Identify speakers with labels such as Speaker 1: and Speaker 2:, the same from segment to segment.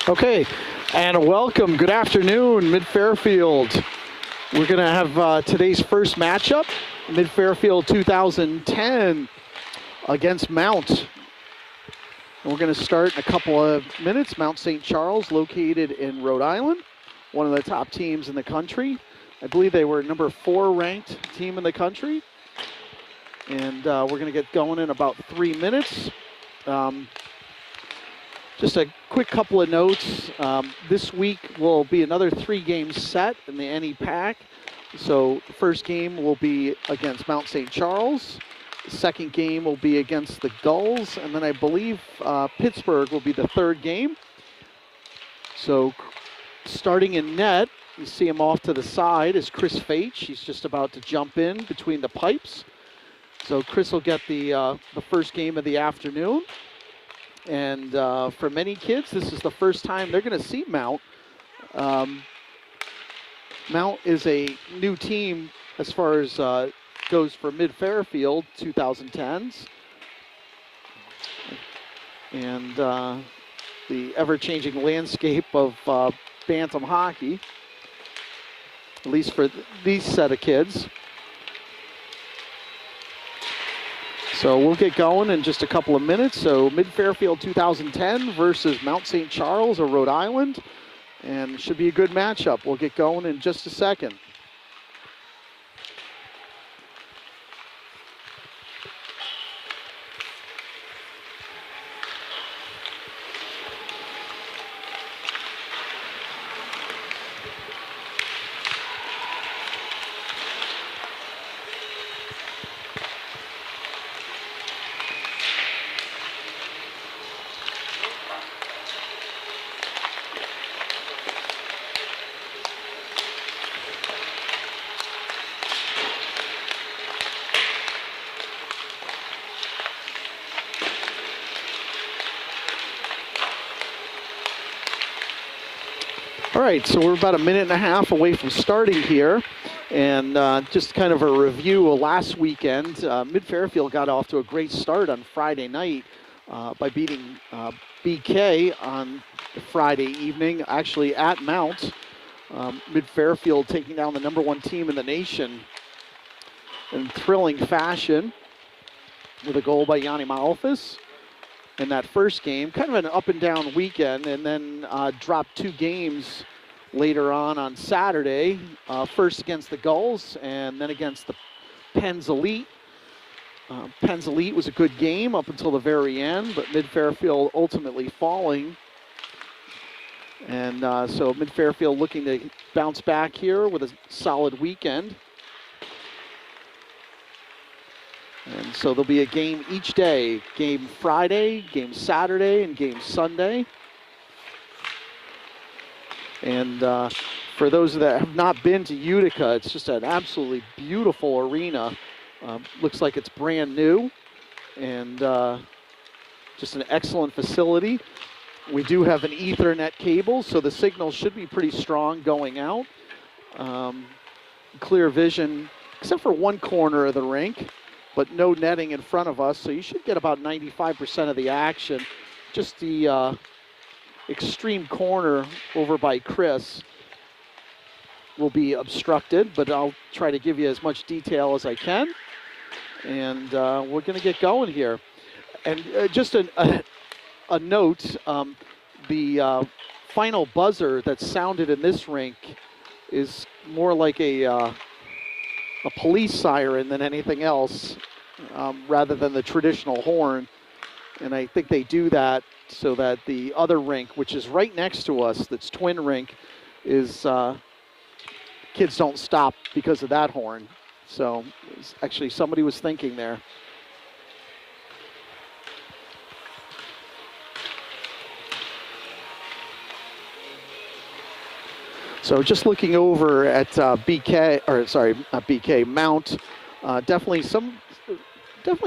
Speaker 1: Okay, and welcome. Good afternoon, Mid-Fairfield. We're going to have today's first matchup, Mid-Fairfield 2010 against Mount. And we're going to start in a couple of minutes. Mount St. Charles, located in Rhode Island, one of the top teams in the country. I believe they were number 4 ranked team in the country. And we're going to get going in about 3 minutes. Just a quick couple of notes. This week will be another 3-game set in the NE-PAC. So the first game will be against Mount St. Charles. The second game will be against the Gulls. And then I believe Pittsburgh will be the third game. So starting in net, you see him off to the side is Chris Faich. He's just about to jump in between the pipes. So Chris will get the first game of the afternoon. And for many kids, this is the first time they're going to see Mount. Mount is a new team as far as goes for Mid-Fairfield 2010s. And the ever-changing landscape of Bantam hockey, at least for these set of kids. So we'll get going in just a couple of minutes. So Mid-Fairfield 2010 versus Mount St. Charles of Rhode Island. And it should be a good matchup. We'll get going in just a second. All right, so we're about a minute and a half away from starting here. And just kind of a review of last weekend. Mid-Fairfield got off to a great start on Friday night by beating BK on Friday evening, actually at Mount. Mid-Fairfield taking down the #1 team in the nation in thrilling fashion with a goal by Yanni Malfas in that first game. Kind of an up and down weekend, and then dropped 2 games later on Saturday. First against the Gulls and then against the Penn's Elite. Penn's Elite was a good game up until the very end, but Mid-Fairfield ultimately falling. And so Mid-Fairfield looking to bounce back here with a solid weekend. And so there'll be a game each day. Game Friday, game Saturday, and game Sunday. And for those that have not been to Utica, it's just an absolutely beautiful arena. Looks like it's brand new. And just an excellent facility. We do have an Ethernet cable, so the signal should be pretty strong going out. Clear vision, except for one corner of the rink, but no netting in front of us, so you should get about 95% of the action. Just the extreme corner over by Chris will be obstructed, but I'll try to give you as much detail as I can. And we're going to get going here. And just a note, the final buzzer that sounded in this rink is more like a police siren than anything else, rather than the traditional horn. And I think they do that so that the other rink, which is right next to us, that's twin rink, is kids don't stop because of that horn. So actually somebody was thinking there. So just looking over at Mount, definitely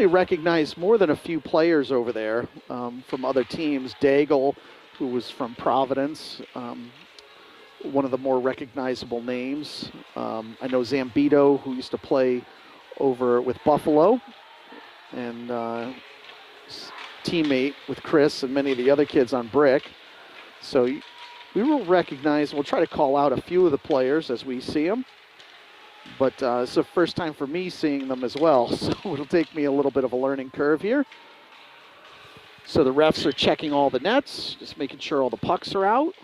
Speaker 1: recognize more than a few players over there from other teams. Daigle, who was from Providence, one of the more recognizable names. I know Zambito, who used to play over with Buffalo, and teammate with Chris and many of the other kids on Brick. So we will recognize, we'll try to call out a few of the players as we see them. But it's the first time for me seeing them as well, so it'll take me a little bit of a learning curve here. So the refs are checking all the nets, just making sure all the pucks are out.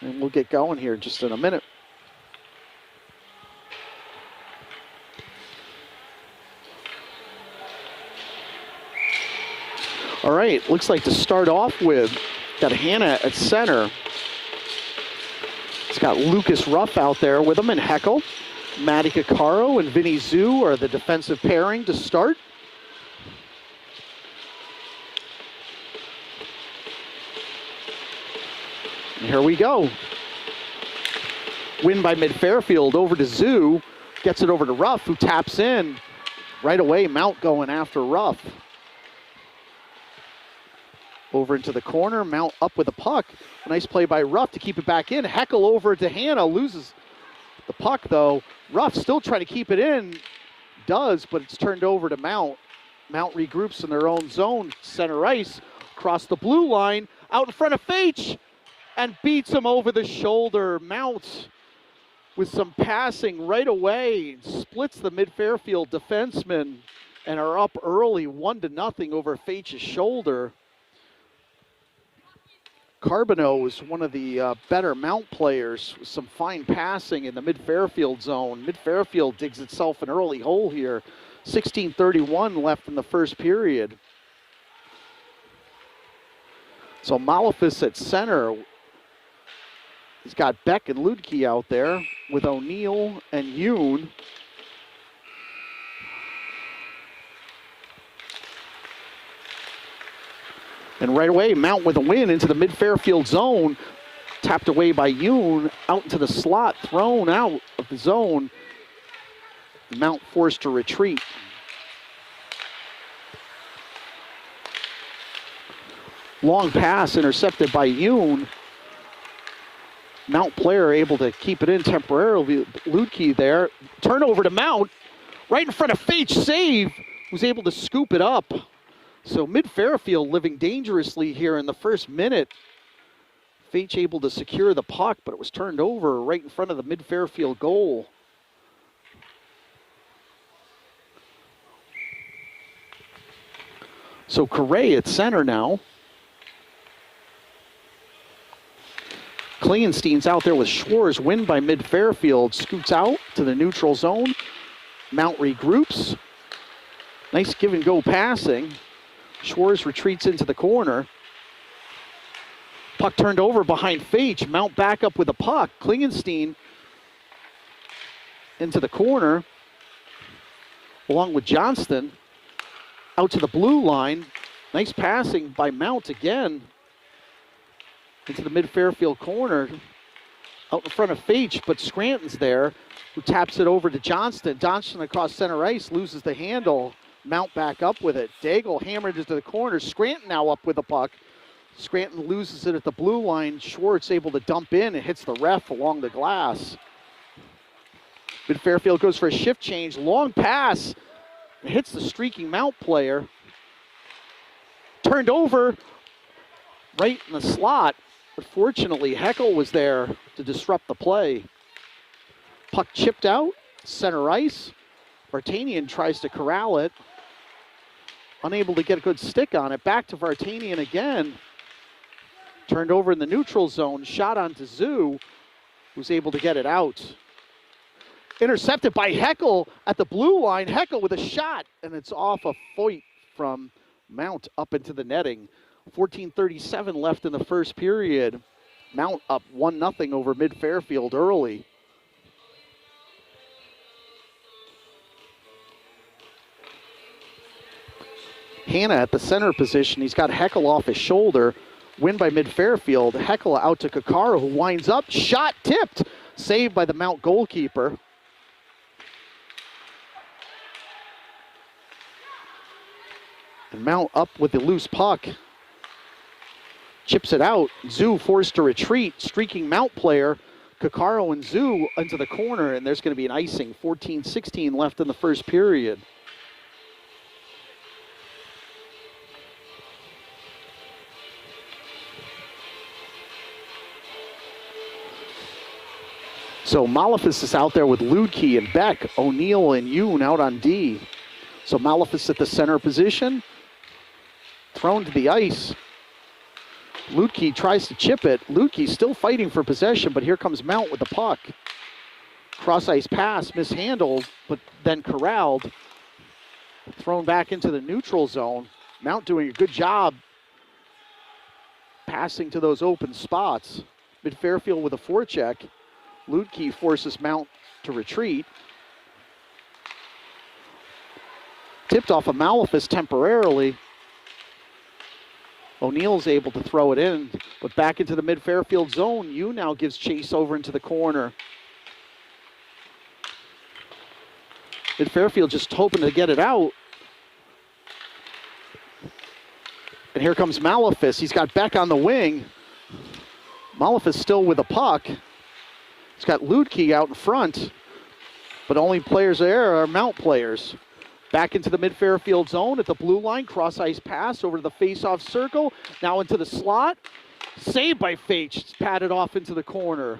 Speaker 1: And we'll get going here just in a minute. All right, looks like to start off with, got Hannah at center. It's got Lucas Ruff out there with him and Heckel. Maddie Caccaro and Vinny Zhu are the defensive pairing to start. And here we go. Win by Mid-Fairfield over to Zhu. Gets it over to Ruff, who taps in. Right away, Mount going after Ruff. Over into the corner, Mount up with the puck. A nice play by Ruff to keep it back in. Heckel over to Hannah, loses the puck though. Ruff still trying to keep it in, does, but it's turned over to Mount. Mount regroups in their own zone, center ice, across the blue line, out in front of Faitch, and beats him over the shoulder. Mount with some passing right away, splits the Mid-Fairfield defenseman, and are up early 1-0 over Faitch's shoulder. Carbonneau is one of the better Mount players with some fine passing in the Mid-Fairfield zone. Mid-Fairfield digs itself an early hole here. 16:31 left in the first period. So Malefis at center. He's got Beck and Ludke out there with O'Neill and Yoon. And right away, Mount with a win into the Mid-Fairfield zone. Tapped away by Yoon, out into the slot, thrown out of the zone. Mount forced to retreat. Long pass intercepted by Yoon. Mount player able to keep it in temporarily. Ludke there. Turnover to Mount. Right in front of Faitch, save. Was able to scoop it up. So Mid-Fairfield living dangerously here in the first minute. Faitch able to secure the puck, but it was turned over right in front of the Mid-Fairfield goal. So Correa at center now. Klingenstein's out there with Schwarz. Win by Mid-Fairfield. Scoots out to the neutral zone. Mount regroups. Nice give and go passing. Schwarz retreats into the corner. Puck turned over behind Faitch. Mount back up with the puck. Klingenstein into the corner along with Johnston. Out to the blue line. Nice passing by Mount again. Into the Mid-Fairfield corner. Out in front of Faitch, but Scranton's there, who taps it over to Johnston. Johnston across center ice, loses the handle. Mount back up with it. Daigle hammered into the corner. Scranton now up with the puck. Scranton loses it at the blue line. Schwartz able to dump in and hits the ref along the glass. Mid-Fairfield goes for a shift change. Long pass. It hits the streaking Mount player. Turned over right in the slot. But fortunately, Heckel was there to disrupt the play. Puck chipped out. Center ice. Vartanian tries to corral it. Unable to get a good stick on it. Back to Vartanian again. Turned over in the neutral zone. Shot onto Zhu, who's able to get it out. Intercepted by Heckel at the blue line. Heckel with a shot, and it's off a fight from Mount up into the netting. 14:37 left in the first period. Mount up 1-0 over Mid-Fairfield early. Hannah at the center position. He's got Heckel off his shoulder. Win by Mid-Fairfield. Heckel out to Caccaro, who winds up. Shot tipped. Saved by the Mount goalkeeper. And Mount up with the loose puck. Chips it out. Zhu forced to retreat. Streaking Mount player. Caccaro and Zhu into the corner, and there's going to be an icing. 14:16 left in the first period. So Malefus is out there with Ludke and Beck, O'Neill and Yoon out on D. So Malefus at the center position, thrown to the ice. Ludke tries to chip it. Ludke still fighting for possession, but here comes Mount with the puck. Cross ice pass, mishandled, but then corralled. Thrown back into the neutral zone. Mount doing a good job passing to those open spots. Mid-Fairfield with a forecheck. Ludke forces Mount to retreat. Tipped off of Malefus temporarily. O'Neill's able to throw it in, but back into the mid-Fairfield zone. Yu now gives chase over into the corner. Mid-Fairfield just hoping to get it out. And here comes Malefus. He's got Beck on the wing. Malefus still with the puck. He's got Ludke out in front, but only players there are Mount players. Back into the mid-Fairfield zone at the blue line. Cross-ice pass over to the face-off circle. Now into the slot. Saved by Faich. It's patted off into the corner.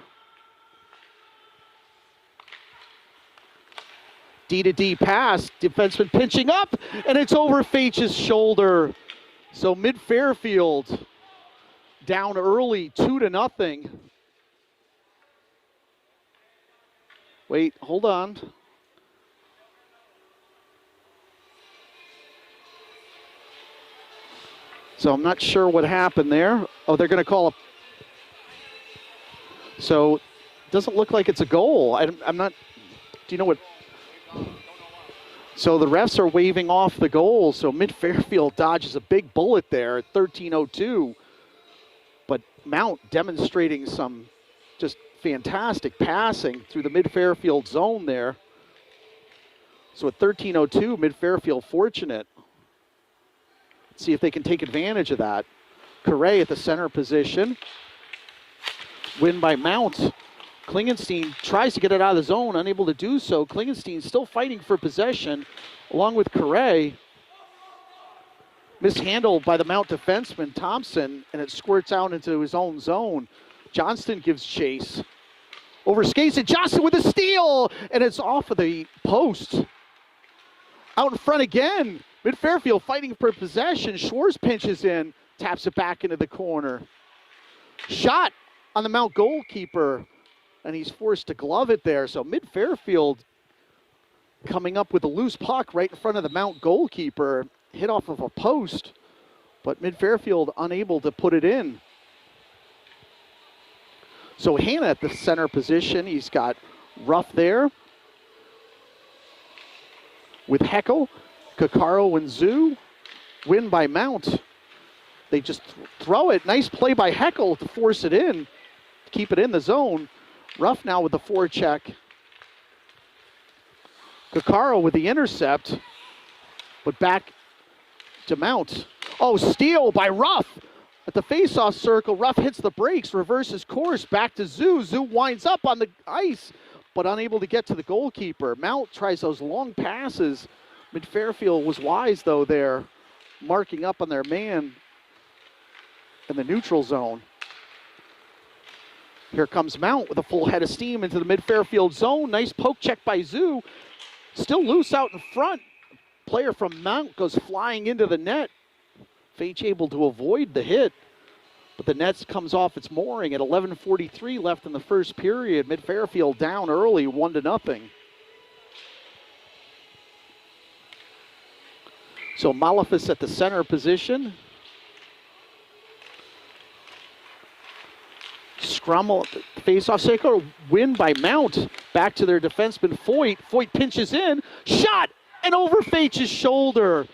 Speaker 1: D-to-D pass. Defenseman pinching up, and it's over Faich's shoulder. So mid-Fairfield down early, 2-0. Wait, hold on. So I'm not sure what happened there. Oh, they're going to call a... So it doesn't look like it's a goal. I'm not... Do you know what... So the refs are waving off the goal. So mid-Fairfield dodges a big bullet there at 13:02. But Mount demonstrating some just fantastic passing through the mid-Fairfield zone there. So at 13:02, mid-Fairfield fortunate. Let's see if they can take advantage of that. Correa at the center position. Win by Mount. Klingenstein tries to get it out of the zone, unable to do so. Klingenstein still fighting for possession, along with Correa. Mishandled by the Mount defenseman, Thompson, and it squirts out into his own zone. Johnston gives chase. Over skates, and Johnston with a steal, and it's off of the post. Out in front again. Mid-Fairfield fighting for possession. Schwartz pinches in, taps it back into the corner. Shot on the Mount goalkeeper, and he's forced to glove it there. So mid-Fairfield coming up with a loose puck right in front of the Mount goalkeeper. Hit off of a post, but mid-Fairfield unable to put it in. So Hanna at the center position. He's got Ruff there with Heckel, Kakaro, and Zoo. Win by Mount. They just throw it. Nice play by Heckel to force it in, keep it in the zone. Ruff now with the forecheck. Kakaro with the intercept, but back to Mount. Oh, steal by Ruff at the face-off circle. Ruff hits the brakes, reverses course, back to Zoo. Zoo winds up on the ice, but unable to get to the goalkeeper. Mount tries those long passes. Mid-Fairfield was wise, though, there, marking up on their man in the neutral zone. Here comes Mount with a full head of steam into the mid-Fairfield zone. Nice poke check by Zoo. Still loose out in front. Player from Mount goes flying into the net. Faich able to avoid the hit, but the net comes off its mooring at 11:43 left in the first period. Mid-Fairfield down early, 1-0. So Malefus at the center position. Scrum face-off circle, win by Mount. Back to their defenseman, Foyt. Foyt pinches in, shot, and over Faich's shoulder.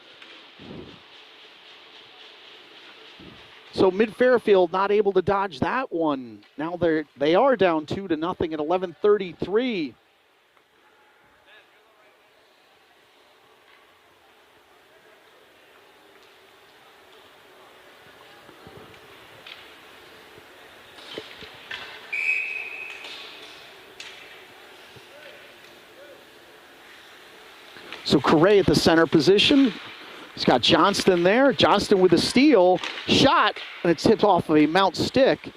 Speaker 1: So mid-Fairfield not able to dodge that one. Now they are down 2-0 at 11:33. So Correa at the center position. He's got Johnston there. Johnston with a steal. Shot, and it's hit off of a Mount stick.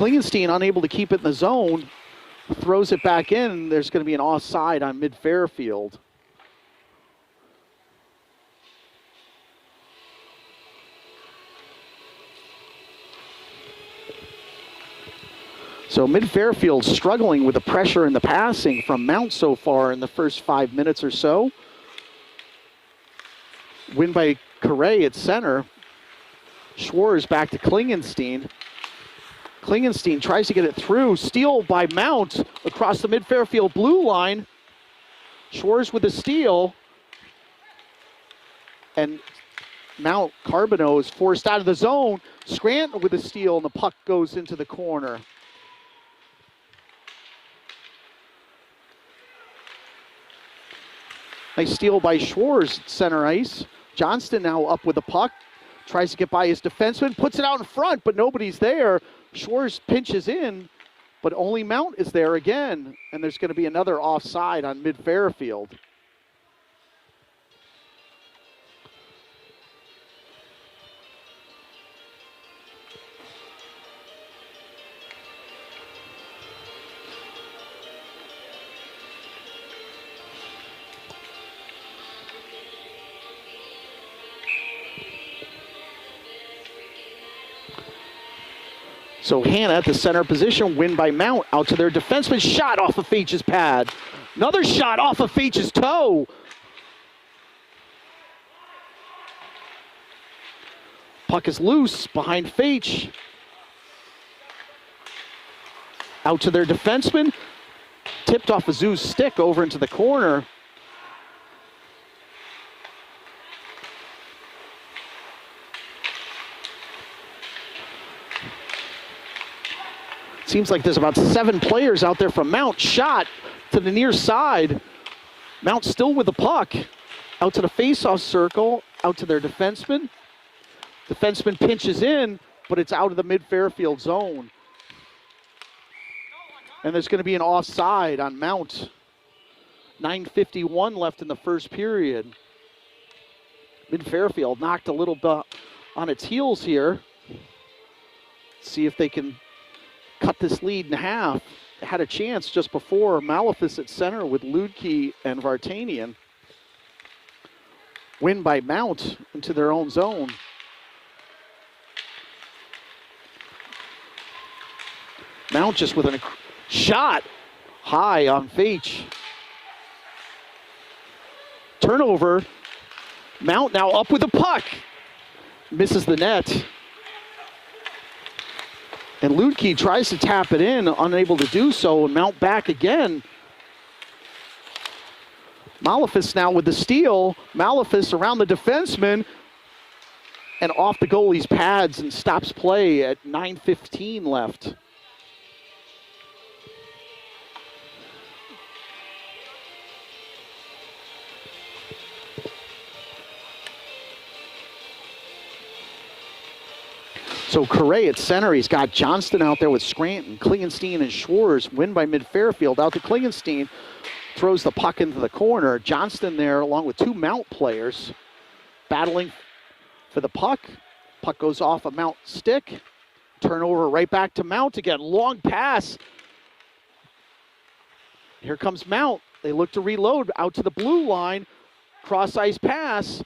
Speaker 1: Klingenstein unable to keep it in the zone, throws it back in. There's going to be an offside on mid-Fairfield. So mid-Fairfield struggling with the pressure and the passing from Mount so far in the first 5 minutes or so. Win by Correa at center. Schwarz back to Klingenstein. Klingenstein tries to get it through. Steal by Mount across the mid-Fairfield blue line. Schwarz with a steal. And Mount Carbonneau is forced out of the zone. Scranton with a steal, and the puck goes into the corner. Nice steal by Schwarz at center ice. Johnston now up with the puck. Tries to get by his defenseman. Puts it out in front, but nobody's there. Schwarz pinches in, but only Mount is there again. And there's going to be another offside on mid-Fairfield. So Hannah at the center position, win by Mount, out to their defenseman, shot off of Feach's pad. Another shot off of Feach's toe. Puck is loose behind Feach. Out to their defenseman, tipped off Azu's stick over into the corner. Seems like there's about 7 players out there from Mount. Shot to the near side. Mount still with the puck. Out to the face-off circle, out to their defenseman. Defenseman pinches in, but it's out of the mid-Fairfield zone. And there's going to be an offside on Mount. 9:51 left in the first period. Mid-Fairfield knocked a little bit on its heels here. See if they can cut this lead in half. Had a chance just before. Malefis at center with Ludke and Vartanian. Win by Mount into their own zone. Mount just with a shot high on Feach. Turnover. Mount now up with the puck. Misses the net. And Ludke tries to tap it in, unable to do so, and Mount back again. Malefis now with the steal. Malefis around the defenseman and off the goalie's pads and stops play at 9:15 left. So Correa at center, he's got Johnston out there with Scranton, Klingenstein and Schwarz. Win by mid-Fairfield. Out to Klingenstein, throws the puck into the corner. Johnston there along with 2 Mount players battling for the puck. Puck goes off a Mount stick. Turnover right back to Mount again. Long pass. Here comes Mount. They look to reload out to the blue line. Cross-ice pass.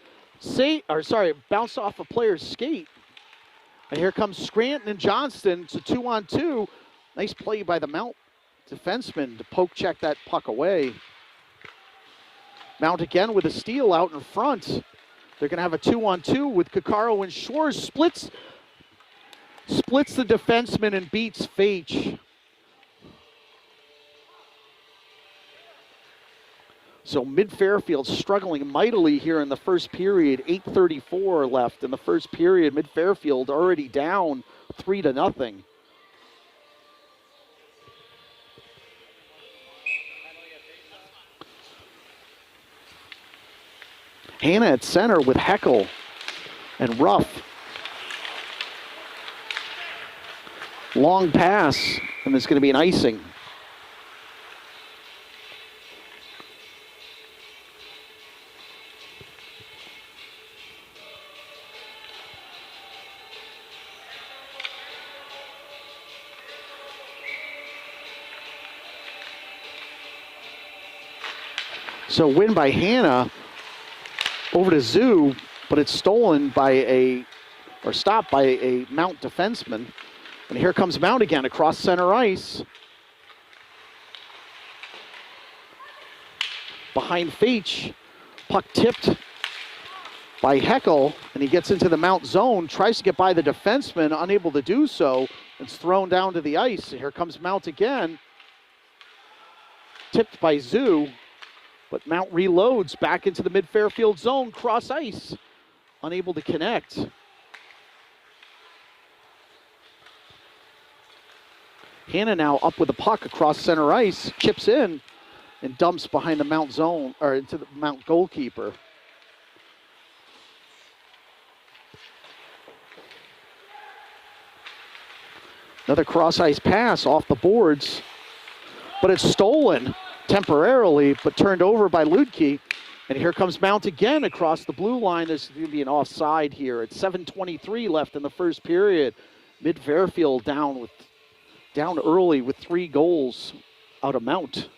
Speaker 1: Bounce off a player's skate. And here comes Scranton and Johnston. It's a 2-on-2. Nice play by the Mount defenseman to poke check that puck away. Mount again with a steal out in front. They're going to have a 2-on-2 with Caccaro and Schwarz. Splits the defenseman and beats Feach. So mid-Fairfield struggling mightily here in the first period. 8:34 left in the first period. Mid-Fairfield already down 3-0. Hannah at center with Heckel and Ruff. Long pass, and there's going to be an icing. So win by Hannah over to Zoo, but it's stolen by stopped by a Mount defenseman. And here comes Mount again across center ice. Behind Feach, puck tipped by Heckel, and he gets into the Mount zone, tries to get by the defenseman, unable to do so. It's thrown down to the ice. Here comes Mount again. Tipped by Zoo, but Mount reloads back into the mid-Fairfield zone, cross ice, unable to connect. Hannah now up with the puck across center ice, chips in, and dumps behind the Mount zone, or into the Mount goalkeeper. Another cross-ice pass off the boards, but it's stolen temporarily, but turned over by Ludke. And here comes Mount again across the blue line. There's going to be an offside here. It's 7:23 left in the first period. Mid-Fairfield down early with 3 goals out of Mount.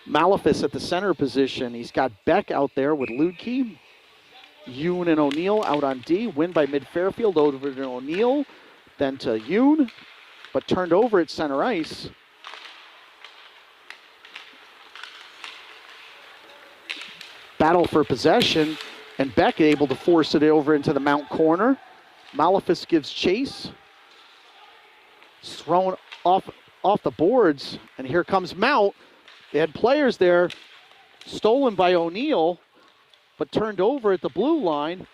Speaker 1: Malefus at the center position. He's got Beck out there with Ludke. Yoon and O'Neill out on D. Win by Mid-Fairfield over to O'Neill. Then to Yoon, but turned over at center ice. Battle for possession, and Beck able to force it over into the Mount corner. Malefus gives chase. It's thrown off the boards, and here comes Mount. They had players there, stolen by O'Neill, but turned over at the blue line.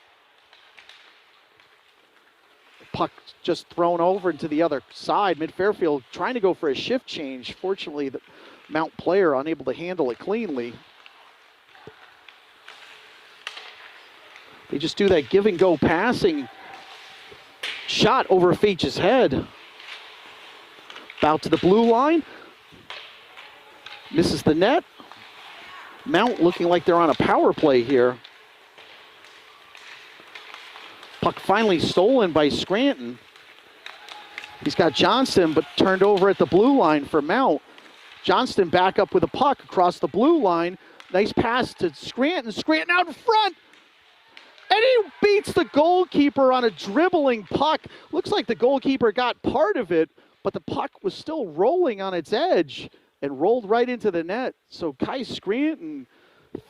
Speaker 1: Puck just thrown over into the other side. Mid-Fairfield trying to go for a shift change. Fortunately, the Mount player unable to handle it cleanly. They just do that give and go passing. Shot over Feach's head. About to the blue line. Misses the net. Mount looking like they're on a power play here. Puck finally stolen by Scranton. He's got Johnston, but turned over at the blue line for Mount. Johnston back up with a puck across the blue line. Nice pass to Scranton. Scranton out in front. And he beats the goalkeeper on a dribbling puck. Looks like the goalkeeper got part of it, but the puck was still rolling on its edge and rolled right into the net. So Kai Scranton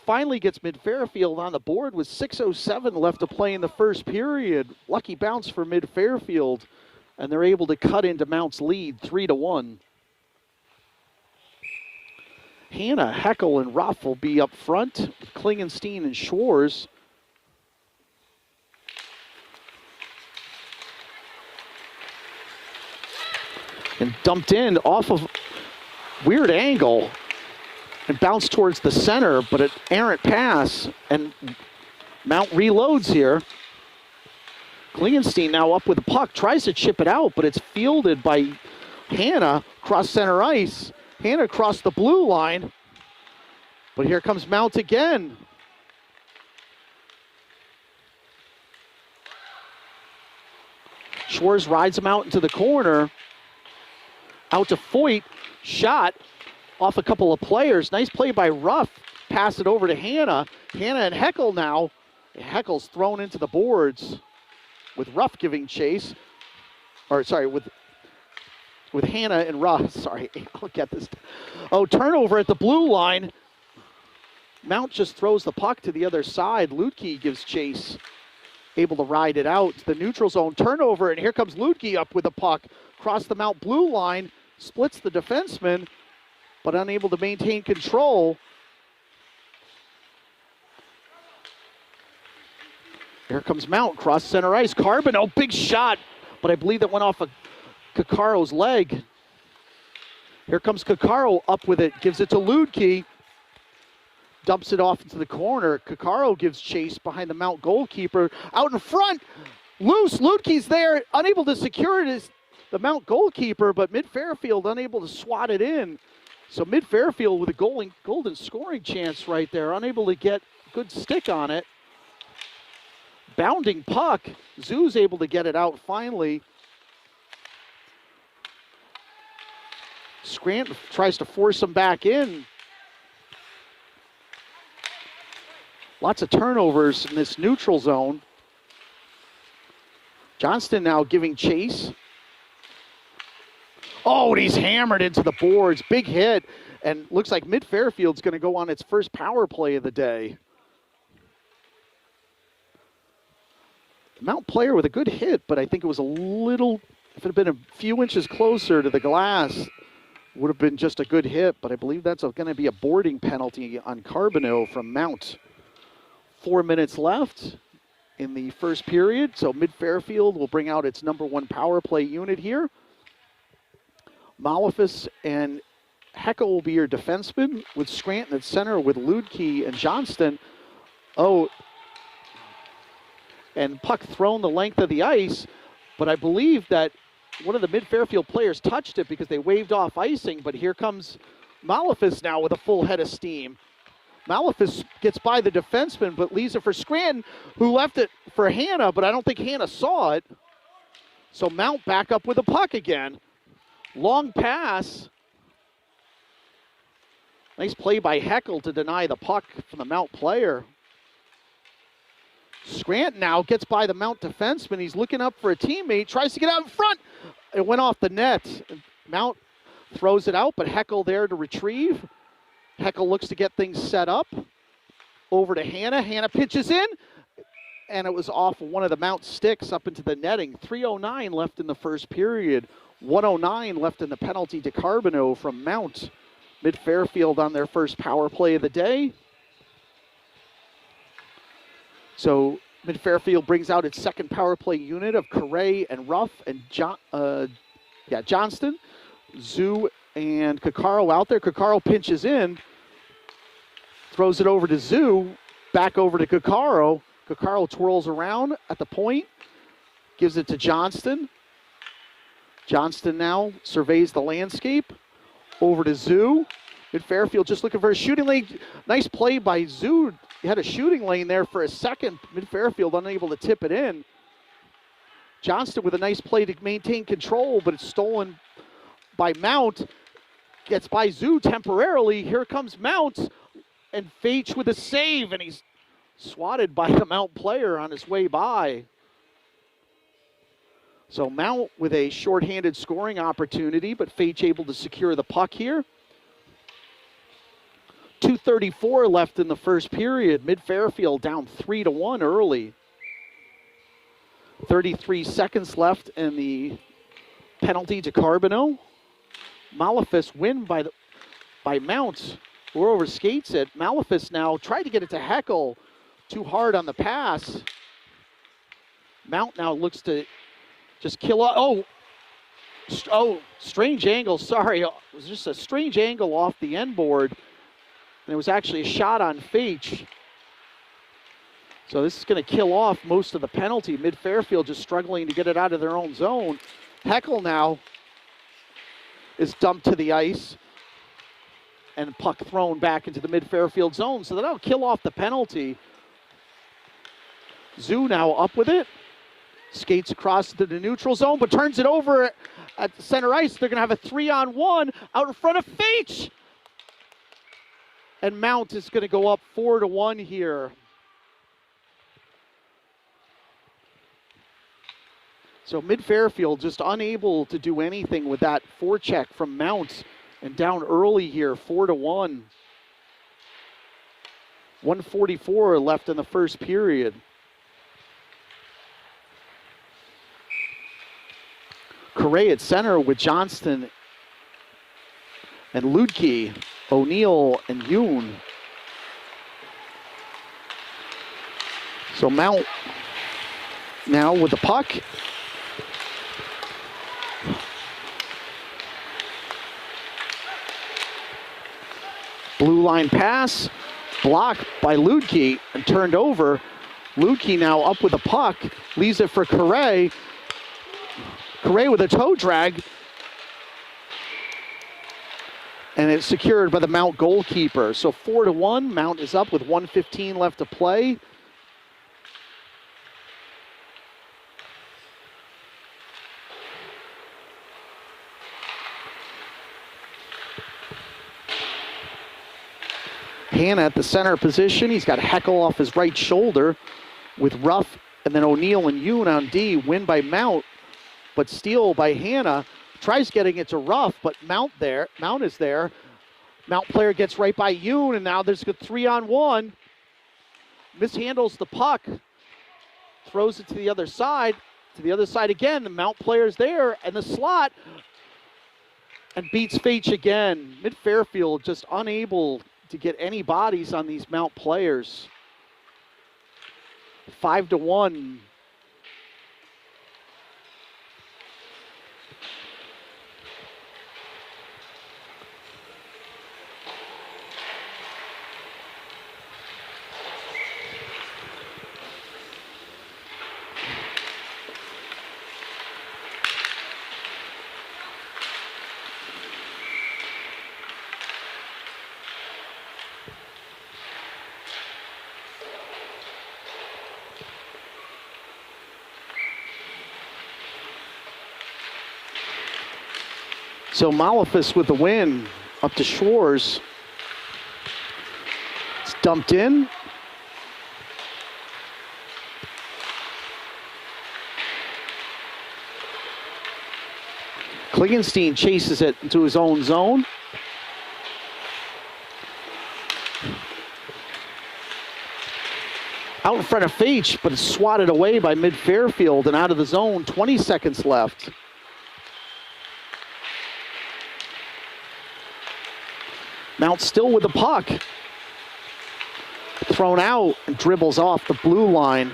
Speaker 1: finally gets Mid-Fairfield on the board with 6:07 left to play in the first period. Lucky bounce for Mid-Fairfield, and they're able to cut into Mount's lead 3-1. Hannah, Heckel, and Ruff will be up front. Klingenstein and Schwarz. And dumped in off of weird angle and bounced towards the center, but an errant pass, and Mount reloads here. Klingenstein now up with the puck, tries to chip it out, but it's fielded by Hannah across center ice. Hannah across the blue line, but here comes Mount again. Schwarz rides him out into the corner. Out to Foyt, shot off a couple of players. Nice play by Ruff. Pass it over to Hannah. Hannah and Heckel now. Heckel's thrown into the boards with Ruff giving chase. Or sorry, with Hannah and Ruff. Sorry, I'll get this. Oh, turnover at the blue line. Mount just throws the puck to the other side. Ludke gives chase. Able to ride it out to the neutral zone. Turnover, and here comes Ludke up with the puck. Across the Mount blue line. Splits the defenseman, but unable to maintain control. Here comes Mount, cross center ice. Carbonell, big shot, but I believe that went off of Kakaro's leg. Here comes Kakaro up with it, gives it to Ludke. Dumps it off into the corner. Kakaro gives chase behind the Mount goalkeeper. Out in front, loose. Ludke's there, unable to secure it. Is the Mount goalkeeper, but Mid-Fairfield unable to swat it in. So Mid-Fairfield with a golden scoring chance right there, unable to get good stick on it. Bounding puck. Zoo's able to get it out finally. Scranton tries to force him back in. Lots of turnovers in this neutral zone. Johnston now giving chase. Oh, and he's hammered into the boards. Big hit. And looks like Mid-Fairfield's going to go on its first power play of the day. Mount player with a good hit, but I think it was a little, if it had been a few inches closer to the glass, would have been just a good hit. But I believe that's going to be a boarding penalty on Carbonneau from Mount. 4 minutes left in the first period. So Mid-Fairfield will bring out its number one power play unit here. Malefus and Heckel will be your defensemen, with Scranton at center with Ludke and Johnston. Oh, and puck thrown the length of the ice, but I believe that one of the Mid-Fairfield players touched it because they waved off icing, but here comes Malefus now with a full head of steam. Malefus gets by the defenseman, but leaves it for Scranton, who left it for Hanna, but I don't think Hanna saw it. So Mount back up with the puck again. Long pass. Nice play by Heckel to deny the puck from the Mount player. Scranton now gets by the Mount defenseman. He's looking up for a teammate, tries to get out in front. It went off the net. Mount throws it out, but Heckel there to retrieve. Heckel looks to get things set up. Over to Hanna. Hanna pitches in, and it was off one of the Mount sticks up into the netting. 3:09 left in the first period. 1:09 left in the penalty to Carbonneau from Mount. Mid-Fairfield on their first power play of the day. So Mid-Fairfield brings out its second power play unit of Correa and Ruff and Johnston. Zoo and Kakaro out there. Kakaro pinches in, throws it over to Zoo, back over to Kakaro. Kakaro twirls around at the point, gives it to Johnston. Johnston now surveys the landscape. Over to Zoo. Mid-Fairfield just looking for a shooting lane. Nice play by Zoo. He had a shooting lane there for a second. Mid-Fairfield unable to tip it in. Johnston with a nice play to maintain control, but it's stolen by Mount. Gets by Zoo temporarily. Here comes Mount, and Faich with a save, and he's swatted by the Mount player on his way by. So Mount with a shorthanded scoring opportunity, but Faich able to secure the puck here. 2:34 left in the first period. Mid-Fairfield down 3-1 early. 33 seconds left in the penalty to Carbonneau. Malefus win by Mount, who over skates it. Malefus now tried to get it to Heckel. Too hard on the pass. Mount now looks to just kill off. Oh, strange angle. Sorry, it was just a strange angle off the end board. And it was actually a shot on Faich. So this is going to kill off most of the penalty. Mid-Fairfield just struggling to get it out of their own zone. Heckel now is dumped to the ice. And puck thrown back into the Mid-Fairfield zone. So that'll kill off the penalty. Zoo now up with it. Skates across to the neutral zone, but turns it over at the center ice. They're going to have a 3-on-1 out in front of Faich. And Mount is going to go up 4-1 here. So Mid-Fairfield just unable to do anything with that forecheck from Mount, and down early here, 4-1. 1:44 left in the first period. Correa at center with Johnston and Ludke, O'Neill, and Yoon. So Mount now with the puck. Blue line pass, blocked by Ludke and turned over. Ludke now up with the puck, leaves it for Correa. Correa with a toe drag. And it's secured by the Mount goalkeeper. So 4-1, Mount is up with 1:15 left to play. Hanna at the center position. He's got Heckel off his right shoulder with Ruff, and then O'Neill and Yoon on D. Win by Mount, but steal by Hanna. Tries getting it to Ruff, but Mount is there. Mount player gets right by Yoon, and now there's a 3-on-1. Mishandles the puck. Throws it to the other side. To the other side again. The Mount player's there, and the slot. And beats Feach again. Mid-Fairfield just unable to get any bodies on these Mount players. 5-1. So Malefus with the win, up to Schwarz. It's dumped in. Klingenstein chases it into his own zone. Out in front of Feach, but it's swatted away by Mid-Fairfield and out of the zone. 20 seconds left. Mount still with the puck. Thrown out and dribbles off the blue line.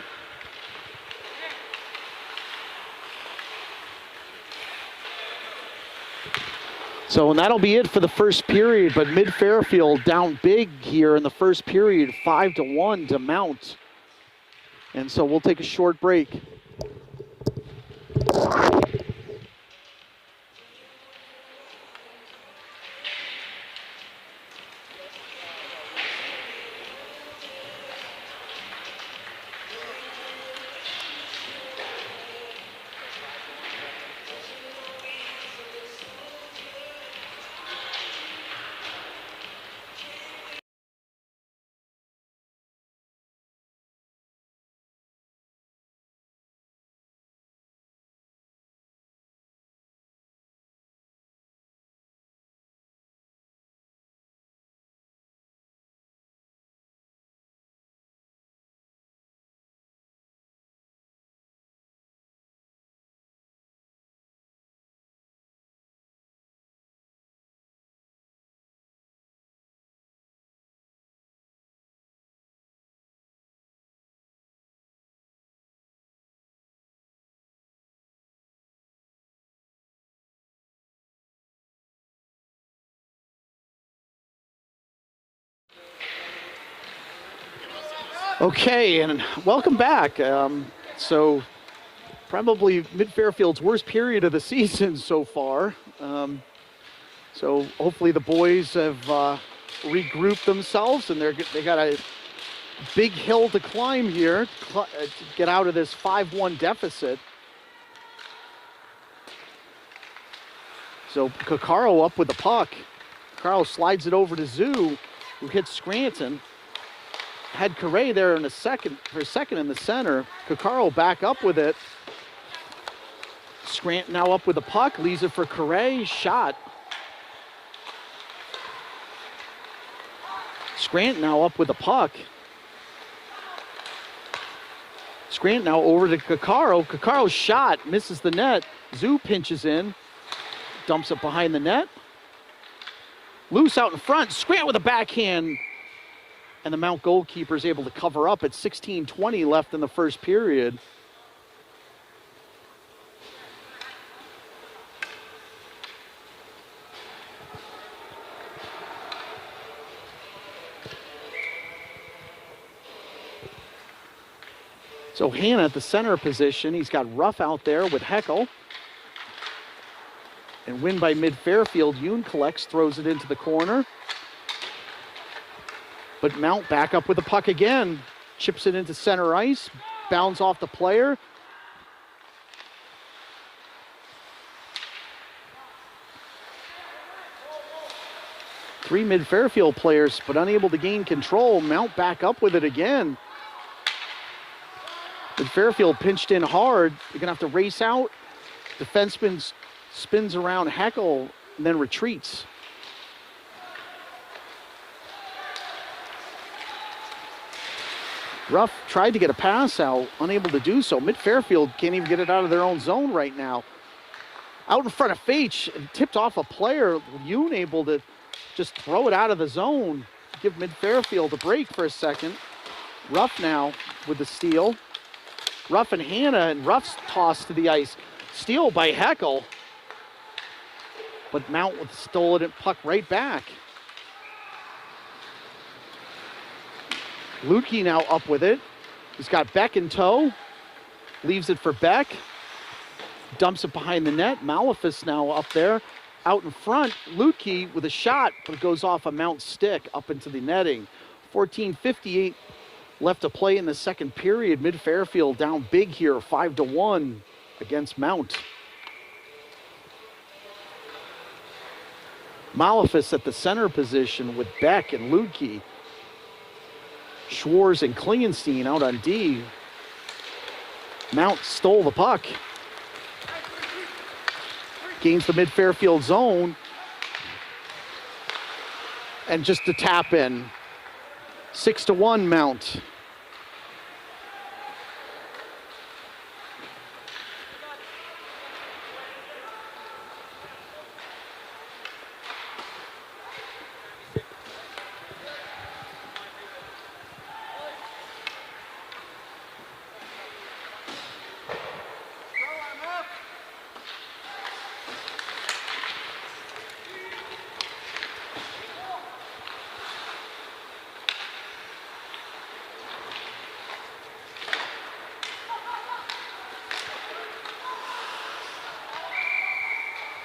Speaker 1: So, and that'll be it for the first period, but Mid-Fairfield down big here in the first period, 5-1 to Mount. And so we'll take a short break. Okay, and welcome back. So probably Mid-Fairfield's worst period of the season so far. So hopefully the boys have regrouped themselves, and they got a big hill to climb here to get out of this 5-1 deficit. So Coccaro up with the puck. Coccaro slides it over to Zoo, who hits Scranton. Had Correa there in a second in the center. Coccaro back up with it. Scranton now up with the puck, leaves it for Correa, shot. Scranton now up with the puck. Scranton now over to Coccaro. Coccaro's shot misses the net. Zoo pinches in, dumps it behind the net. Loose out in front, Scranton with a backhand. And the Mount goalkeeper is able to cover up at 16:20 left in the first period. So Hanna at the center position. He's got Ruff out there with Heckel. And win by Mid-Fairfield. Yoon collects, throws it into the corner. But Mount back up with the puck again. Chips it into center ice. Bounds off the player. Three mid-Fairfield players, but unable to gain control. Mount back up with it again. Mid-Fairfield pinched in hard. They're gonna have to race out. Defenseman spins around Heckle and then retreats. Ruff tried to get a pass out, unable to do so. Mid-Fairfield can't even get it out of their own zone right now. Out in front of Faitch, tipped off a player. Yoon able to just throw it out of the zone. Give Mid-Fairfield a break for a second. Ruff now with the steal. Ruff and Hannah, and Ruff's tossed to the ice. Steal by Heckle. But Mount with stolen puck right back. Lutke now up with it. He's got Beck in tow. Leaves it for Beck. Dumps it behind the net. Malefus now up there. Out in front, Lutke with a shot, but it goes off a Mount stick up into the netting. 14:58 left to play in the second period. Mid-Fairfield down big here, 5-1 against Mount. Malefus at the center position with Beck and Lutke. Schwarz and Klingenstein out on D. Mount stole the puck. Gains the mid-Fairfield zone. And just a tap in. 6-1 Mount.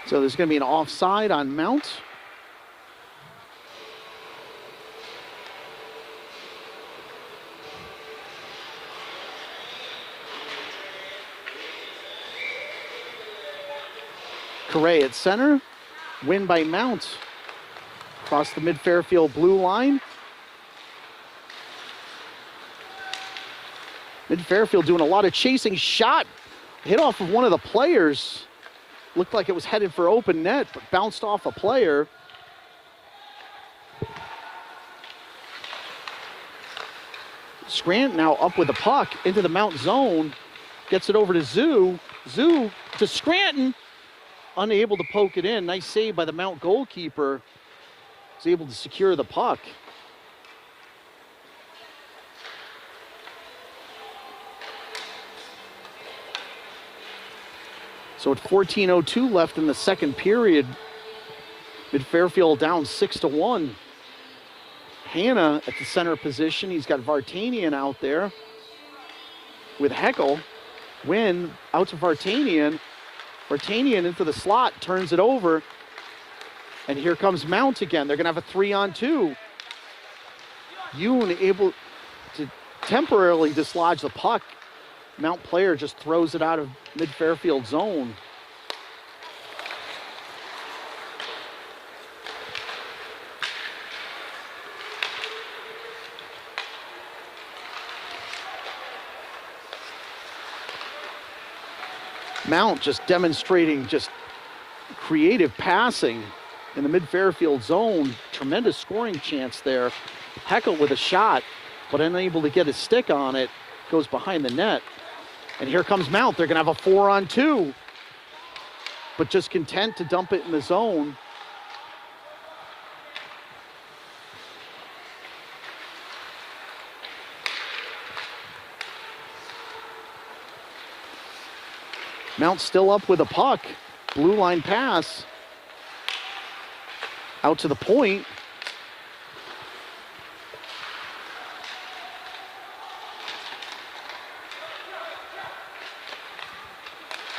Speaker 1: So there's going to be an offside on Mount. Correa at center. Win by Mount. Across the mid-Fairfield blue line. Mid-Fairfield doing a lot of chasing. Shot hit off of one of the players. Looked like it was headed for open net, but bounced off a player. Scranton now up with the puck into the Mount zone. Gets it over to Zoo. Zoo to Scranton. Unable to poke it in. Nice save by the Mount goalkeeper. Was able to secure the puck. So at 14:02 left in the second period, Mid-Fairfield down 6-1. Hannah at the center position. He's got Vartanian out there with Heckle. Win out to Vartanian. Vartanian into the slot, turns it over. And here comes Mount again. They're going to have a 3-on-2. Yoon able to temporarily dislodge the puck. Mount player just throws it out of Mid-Fairfield zone. Mount just demonstrating just creative passing in the Mid-Fairfield zone. Tremendous scoring chance there. Heckle with a shot, but unable to get his stick on it. Goes behind the net. And here comes Mount. They're going to have a 4-on-2. But just content to dump it in the zone. Mount still up with a puck. Blue line pass. Out to the point.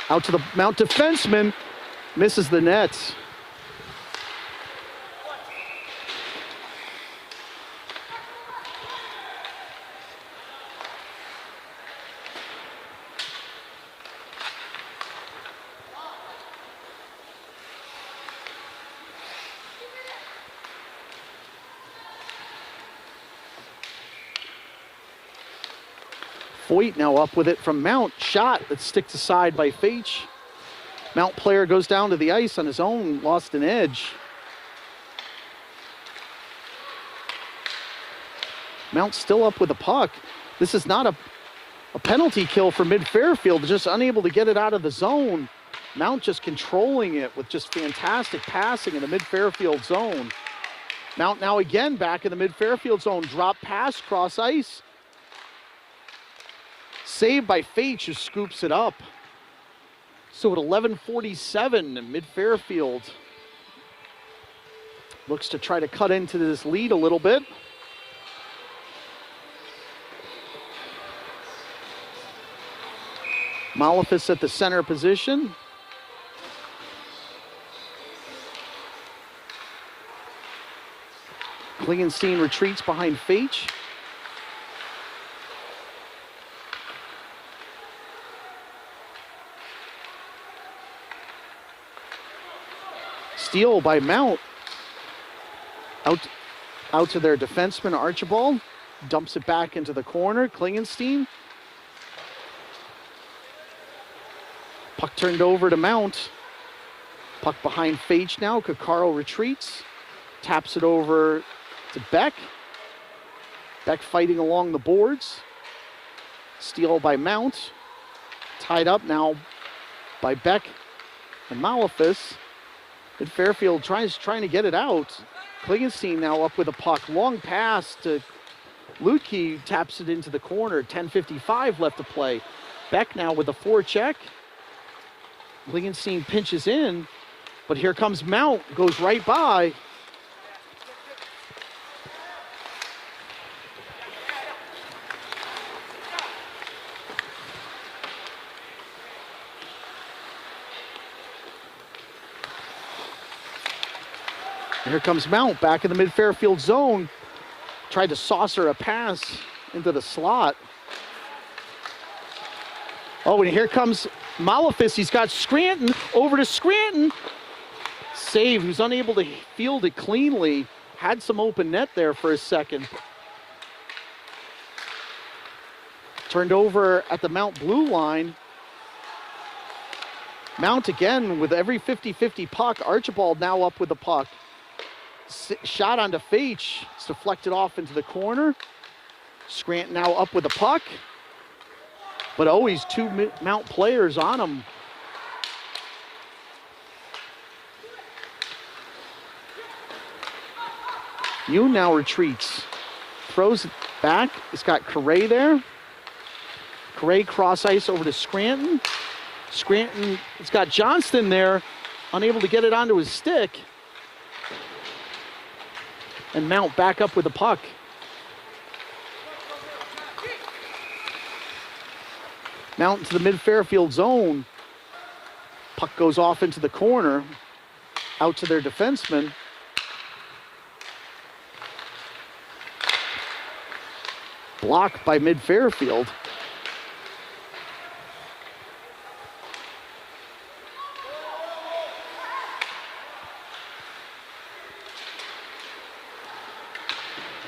Speaker 1: Out to the Mount defenseman. Misses the net. Foyt now up with it from Mount. Shot that sticks aside by Faich. Mount player goes down to the ice on his own, lost an edge. Mount still up with the puck. This is not a penalty kill for Mid-Fairfield, just unable to get it out of the zone. Mount just controlling it with just fantastic passing in the Mid-Fairfield zone. Mount now again back in the Mid-Fairfield zone. Drop pass, cross ice. Saved by Faich, who scoops it up. So at 11:47, Mid-Fairfield looks to try to cut into this lead a little bit. Malefis at the center position. Klingenstein retreats behind Faich. Steal by Mount. Out to their defenseman, Archibald. Dumps it back into the corner, Klingenstein. Puck turned over to Mount. Puck behind Faich now. Kakaro retreats. Taps it over to Beck. Beck fighting along the boards. Steal by Mount. Tied up now by Beck and Malefis. And Fairfield trying to get it out. Klingenstein now up with a puck. Long pass to Lutke. Taps it into the corner. 10:55 left to play. Beck now with a forecheck. Klingenstein pinches in, but here comes Mount, goes right by. And here comes Mount back in the Mid-Fairfield zone. Tried to saucer a pass into the slot. Oh, and here comes Malefis. He's got Scranton over to Scranton. Save, who's unable to field it cleanly. Had some open net there for a second. Turned over at the Mount blue line. Mount again with every 50-50 puck. Archibald now up with the puck. Shot onto Faich. It's deflected off into the corner. Scranton now up with the puck. But always two Mount players on him. Yoon now retreats. Throws it back. It's got Correa there. Correa cross ice over to Scranton. Scranton, it's got Johnston there. Unable to get it onto his stick. And Mount back up with the puck. Mount into the Mid-Fairfield zone. Puck goes off into the corner. Out to their defenseman. Blocked by Mid-Fairfield.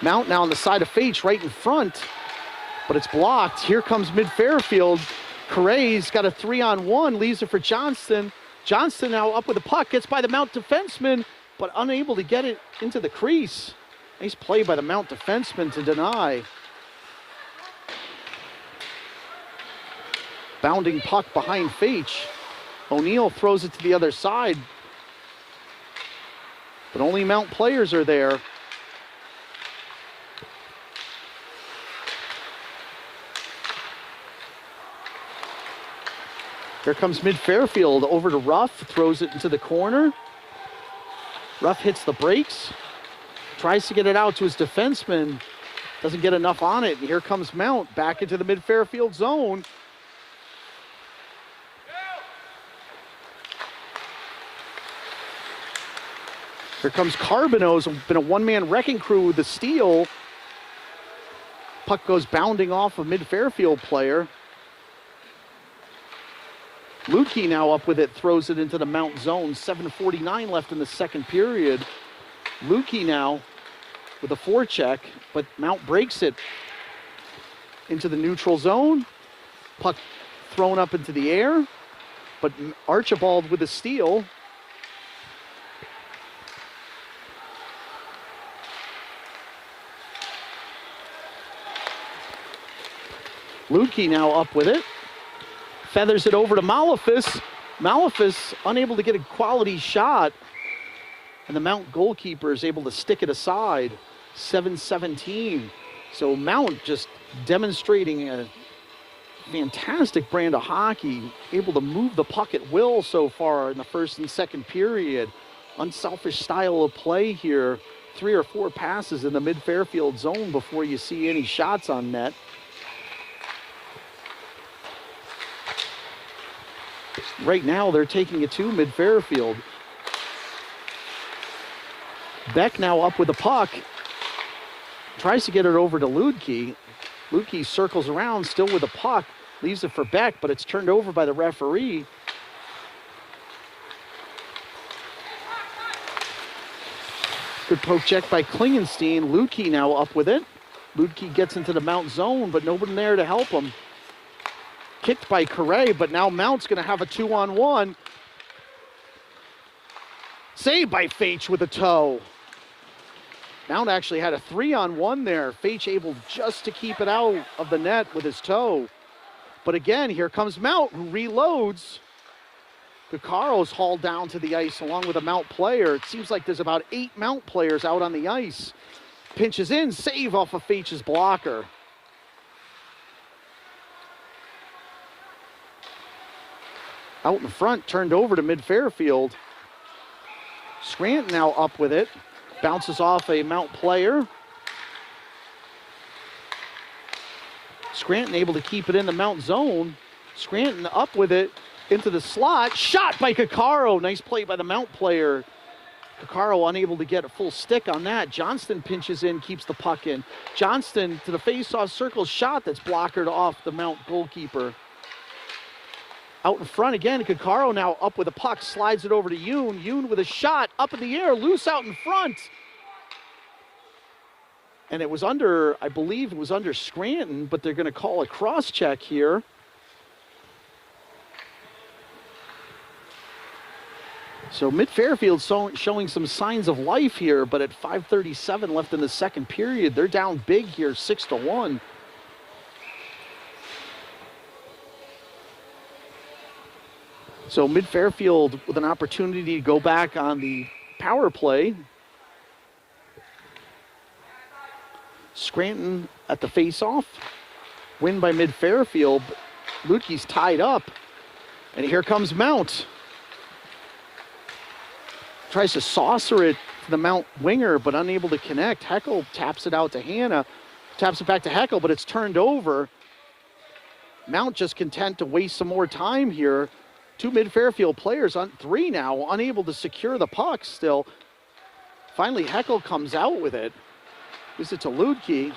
Speaker 1: Mount now on the side of Faich right in front. But it's blocked. Here comes Mid-Fairfield. Correa's got a 3-on-1, leaves it for Johnston. Johnston now up with the puck, gets by the Mount defenseman, but unable to get it into the crease. Nice play by the Mount defenseman to deny. Bounding puck behind Faich. O'Neill throws it to the other side. But only Mount players are there. Here comes Mid-Fairfield over to Ruff, throws it into the corner. Ruff hits the brakes, tries to get it out to his defenseman, doesn't get enough on it. And here comes Mount back into the Mid-Fairfield zone. Here comes Carbonneau's been a one-man wrecking crew with the steal. Puck goes bounding off a Mid-Fairfield player. Lutke now up with it, throws it into the Mount zone. 7:49 left in the second period. Lutke now with a forecheck, but Mount breaks it. into the neutral zone. Puck thrown up into the air, but Archibald with a steal. Ludke now up with it. Feathers it over to Malefis. Malefis unable to get a quality shot. And the Mount goalkeeper is able to stick it aside. 7-17. So Mount just demonstrating a fantastic brand of hockey. Able to move the puck at will so far in the first and second period. Unselfish style of play here. 3 or 4 passes in the mid-Fairfield zone before you see any shots on net. Right now, they're taking it to mid-Fairfield. Beck now up with the puck. Tries to get it over to Ludke. Ludke circles around, still with the puck. Leaves it for Beck, but it's turned over by the referee. Good poke check by Klingenstein. Ludke now up with it. Ludke gets into the Mount zone, but nobody there to help him. Kicked by Correa, but now Mount's going to have a 2-on-1. Saved by Faich with a toe. Mount actually had a 3-on-1 there. Faich able just to keep it out of the net with his toe. But again, here comes Mount, who reloads. Picaro's hauled down to the ice along with a Mount player. It seems like there's about 8 Mount players out on the ice. Pinches in, save off of Faich's blocker. Out in front, turned over to mid-Fairfield. Scranton now up with it. Bounces off a Mount player. Scranton able to keep it in the Mount zone. Scranton up with it into the slot. Shot by Picaro. Nice play by the Mount player. Picaro unable to get a full stick on that. Johnston pinches in, keeps the puck in. Johnston to the face-off circle shot that's blockered off the Mount goalkeeper. Out in front again, Picaro now up with a puck, slides it over to Yoon. Yoon with a shot up in the air, loose out in front. And it was under, I believe it was under Scranton, but they're going to call a cross-check here. So mid-Fairfield showing some signs of life here, but at 5:37 left in the second period, they're down big here, 6-1. So mid-Fairfield with an opportunity to go back on the power play. Scranton at the face-off. Win by mid-Fairfield. Ludke's tied up. And here comes Mount. Tries to saucer it to the Mount winger, but unable to connect. Heckel taps it out to Hanna. Taps it back to Heckel, but it's turned over. Mount just content to waste some more time here. 2 mid-Fairfield players, 3 now, unable to secure the puck still. Finally, Heckel comes out with it. Gives it to Ludke.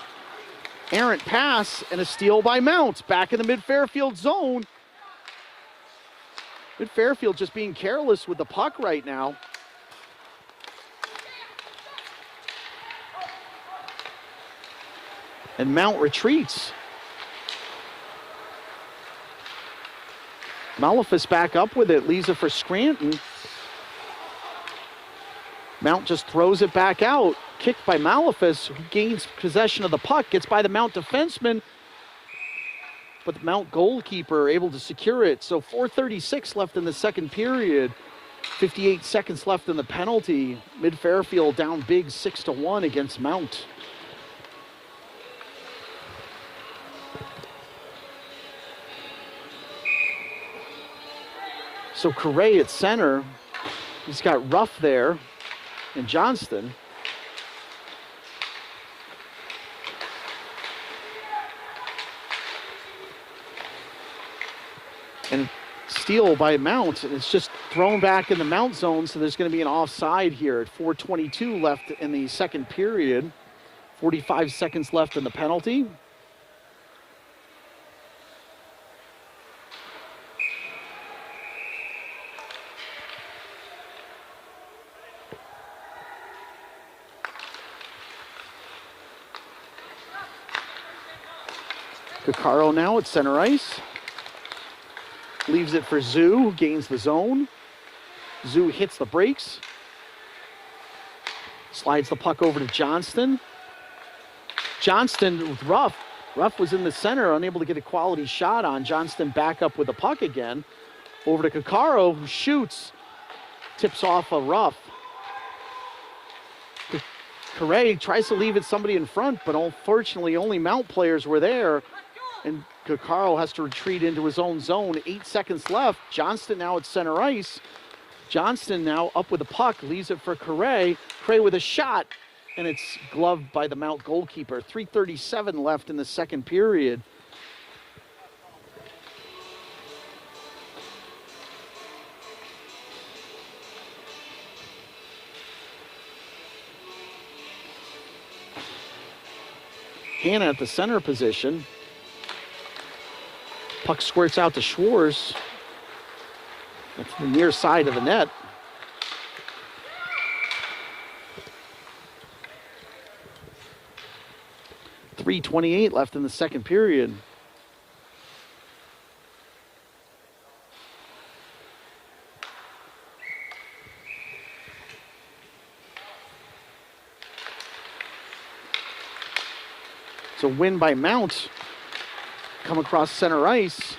Speaker 1: Errant pass and a steal by Mount. Back in the mid-Fairfield zone. Mid-Fairfield just being careless with the puck right now. And Mount retreats. Malefis back up with it, leaves it for Scranton. Mount just throws it back out. Kicked by Malefis, who gains possession of the puck, gets by the Mount defenseman. But the Mount goalkeeper able to secure it. So 4:36 left in the second period. 58 seconds left in the penalty. Mid-Fairfield down big 6-1 against Mount. So Correa at center. He's got Ruff there and Johnston. And steal by Mount, and it's just thrown back in the Mount zone, so there's going to be an offside here at 4:22 left in the second period. 45 seconds left in the penalty. Kakaro now at center ice. Leaves it for Zoo, who gains the zone. Zoo hits the brakes. Slides the puck over to Johnston. Johnston with Ruff. Ruff was in the center, unable to get a quality shot on. Johnston back up with the puck again. Over to Kakaro, who shoots. Tips off a Ruff. Correa tries to leave it somebody in front, but unfortunately only Mount players were there. And Kakaro has to retreat into his own zone. 8 seconds left. Johnston now at center ice. Johnston now up with the puck, leaves it for Correa. Correa with a shot, and it's gloved by the Mount goalkeeper. 3:37 left in the second period. Hannah at the center position. Puck squirts out to Schwartz. That's the near side of the net. .328 left in the second period. It's a win by Mount. Come across center ice.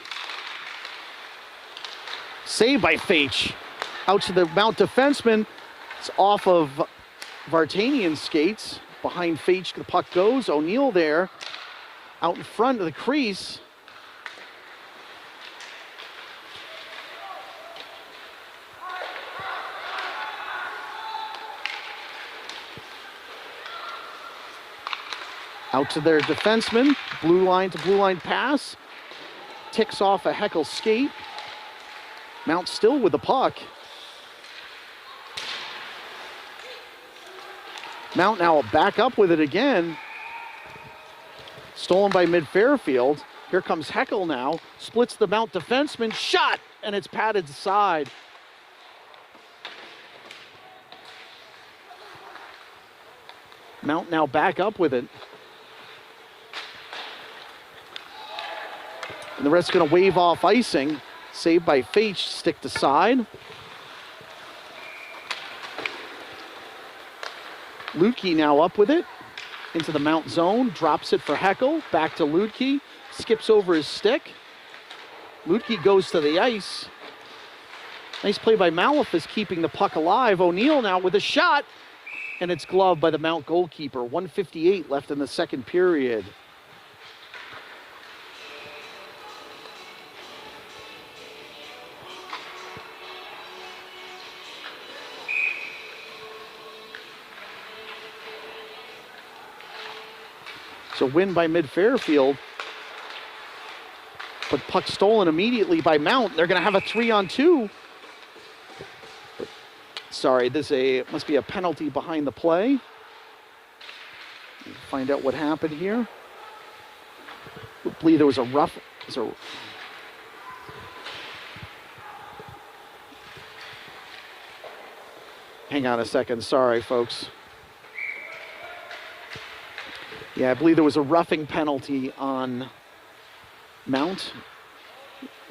Speaker 1: Saved by Faich. Out to the Mount defenseman. It's off of Vartanian's skates. Behind Faich, the puck goes. O'Neill there. Out in front of the crease. Out to their defenseman. Blue line to blue line pass. Ticks off a Heckel skate. Mount still with the puck. Mount now back up with it again. Stolen by mid-Fairfield. Here comes Heckel now. Splits the Mount defenseman. Shot! And it's padded side. Mount now back up with it. And the ref's going to wave off icing. Saved by Faich, stick to side. Lutke now up with it. Into the Mount zone, drops it for Heckel. Back to Lutke, skips over his stick. Lutke goes to the ice. Nice play by Malefus, keeping the puck alive. O'Neill now with a shot, and it's gloved by the Mount goalkeeper. 1:58 left in the second period. So win by mid-Fairfield. But puck stolen immediately by Mount. They're going to have a 3-on-2. Sorry, must be a penalty behind the play. Find out what happened here. I believe there was a rough. Hang on a second. Sorry, folks. Yeah, I believe there was a roughing penalty on Mount.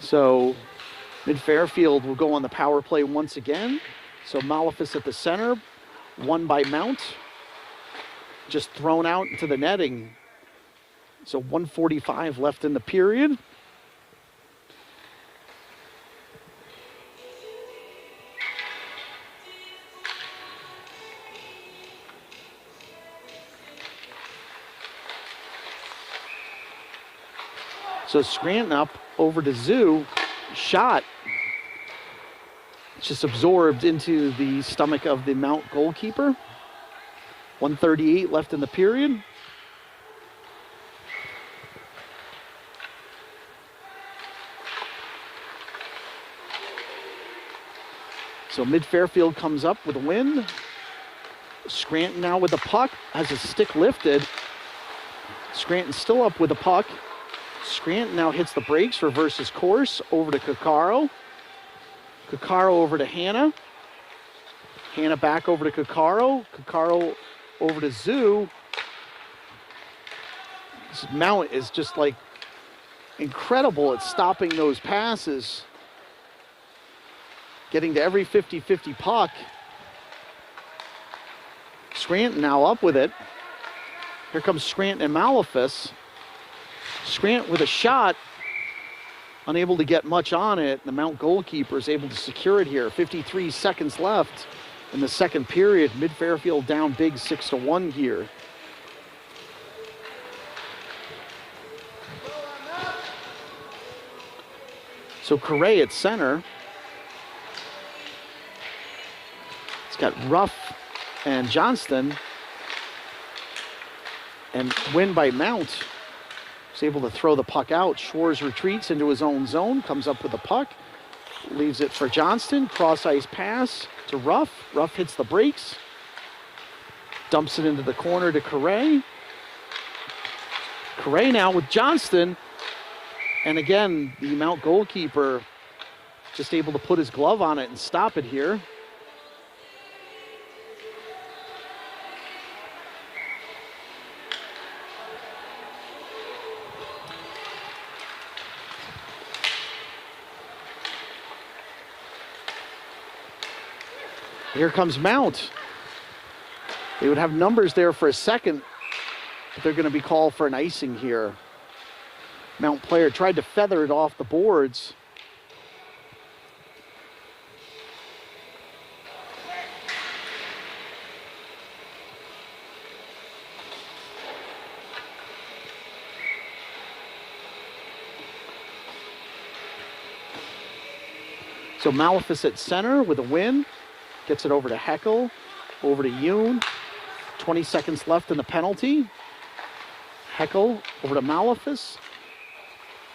Speaker 1: So mid-Fairfield will go on the power play once again. So Malefus at the center, won by Mount. Just thrown out into the netting. So 1:45 left in the period. So Scranton up over to Zoo, shot. It's just absorbed into the stomach of the Mount goalkeeper. 1:38 left in the period. So mid-Fairfield comes up with a win. Scranton now with the puck, has his stick lifted. Scranton still up with the puck. Scranton now hits the brakes, reverses course, over to Kakaro. Kakaro over to Hannah. Hannah back over to Kakaro. Kakaro over to Zoo. This Mount is just like incredible at stopping those passes, getting to every 50-50 puck. Scranton now up with it. Here comes Scranton and Malefus. Scranton with a shot, unable to get much on it. The Mount goalkeeper is able to secure it here. 53 seconds left in the second period. Mid-Fairfield down big 6-1 here. So Correa at center. It's got Ruff and Johnston. And win by Mount. He's able to throw the puck out. Schwartz retreats into his own zone, comes up with the puck, leaves it for Johnston. Cross-ice pass to Ruff. Ruff hits the brakes, dumps it into the corner to Correa. Correa now with Johnston. And again, the Mount goalkeeper just able to put his glove on it and stop it here. Here comes Mount. They would have numbers there for a second, but they're going to be called for an icing here. Mount player tried to feather it off the boards. So Malefus at center with a win. Gets it over to Heckel, over to Yoon. 20 seconds left in the penalty. Heckel over to Malefus.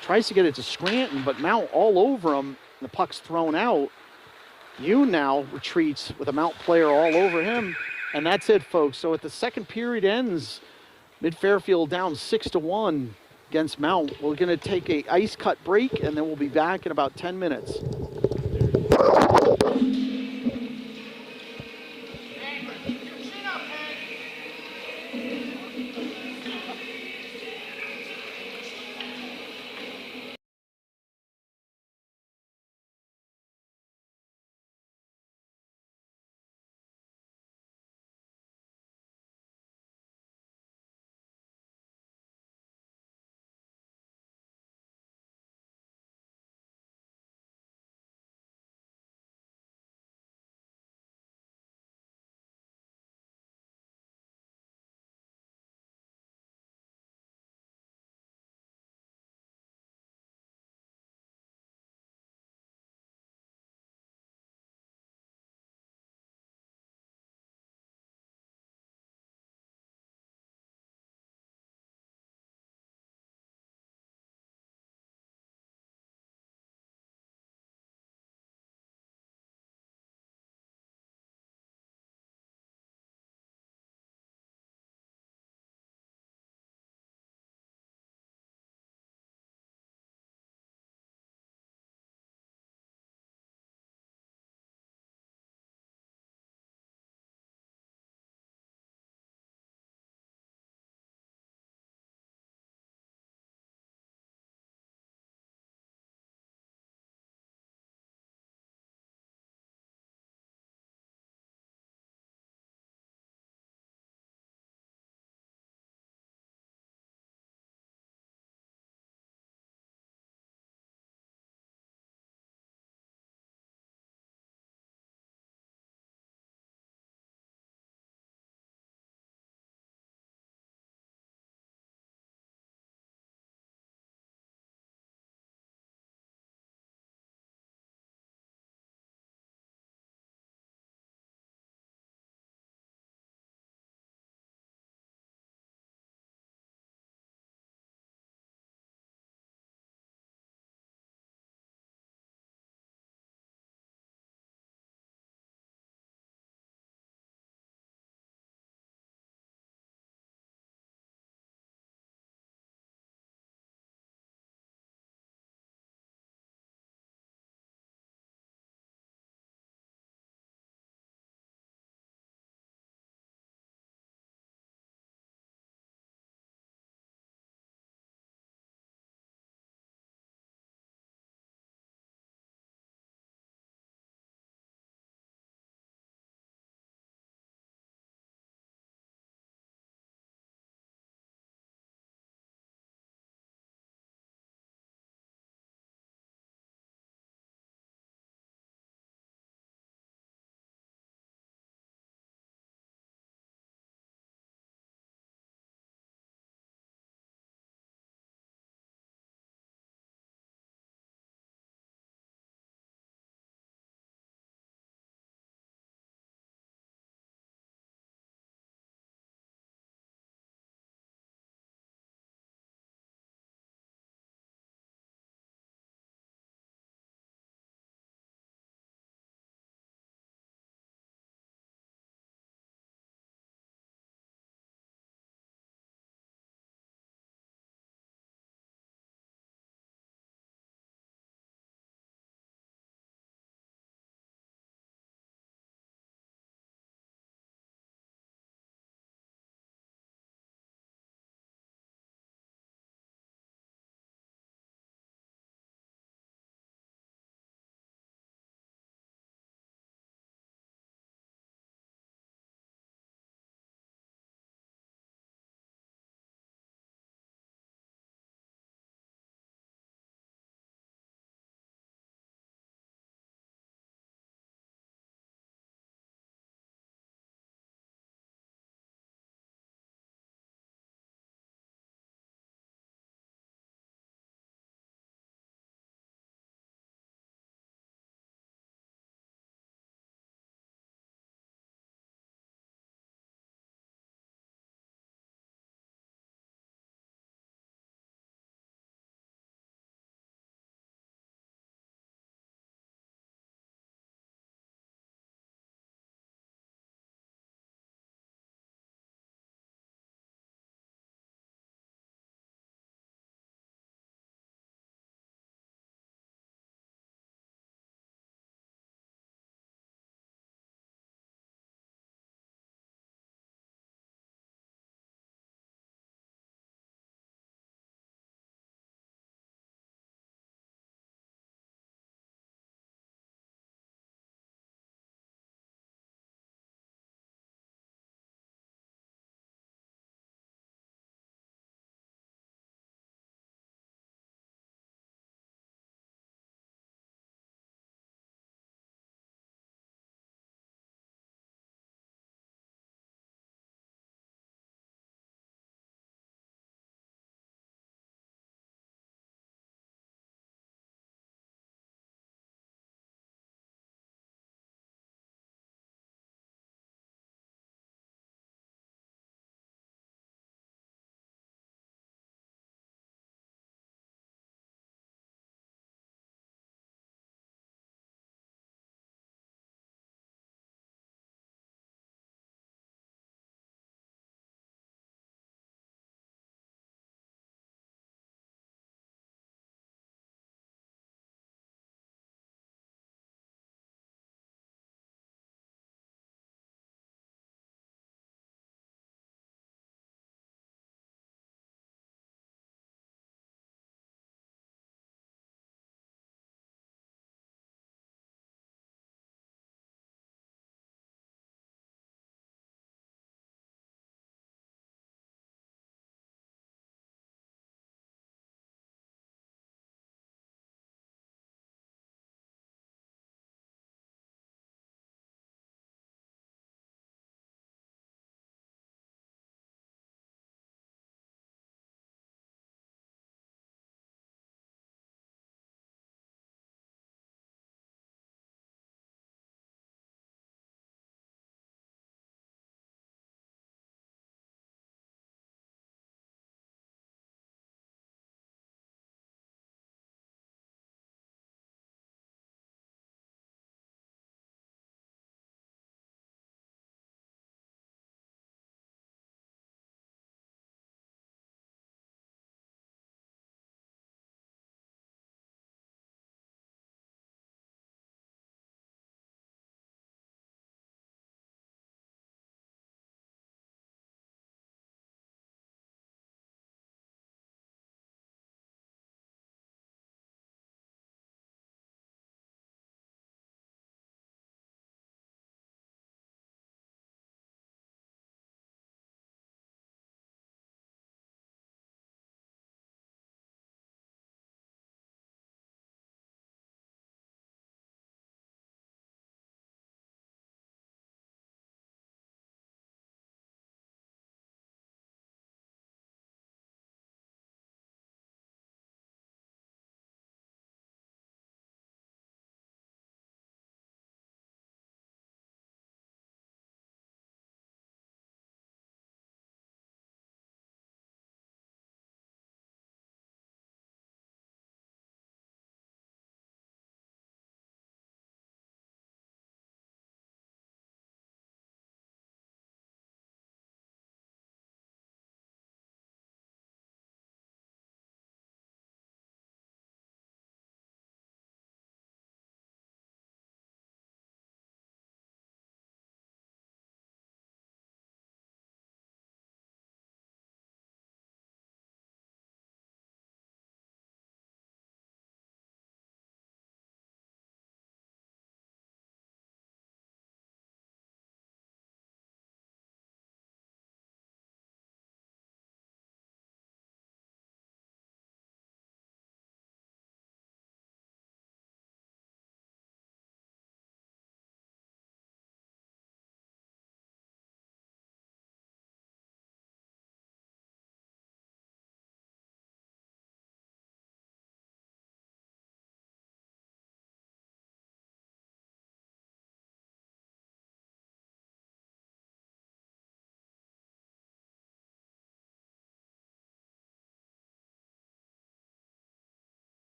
Speaker 1: Tries to get it to Scranton, but Mount all over him. The puck's thrown out. Yoon now retreats with a Mount player all over him. And that's it, folks. So at the second period ends, Mid-Fairfield down 6-1 against Mount. We're going to take a ice cut break, and then we'll be back in about 10 minutes.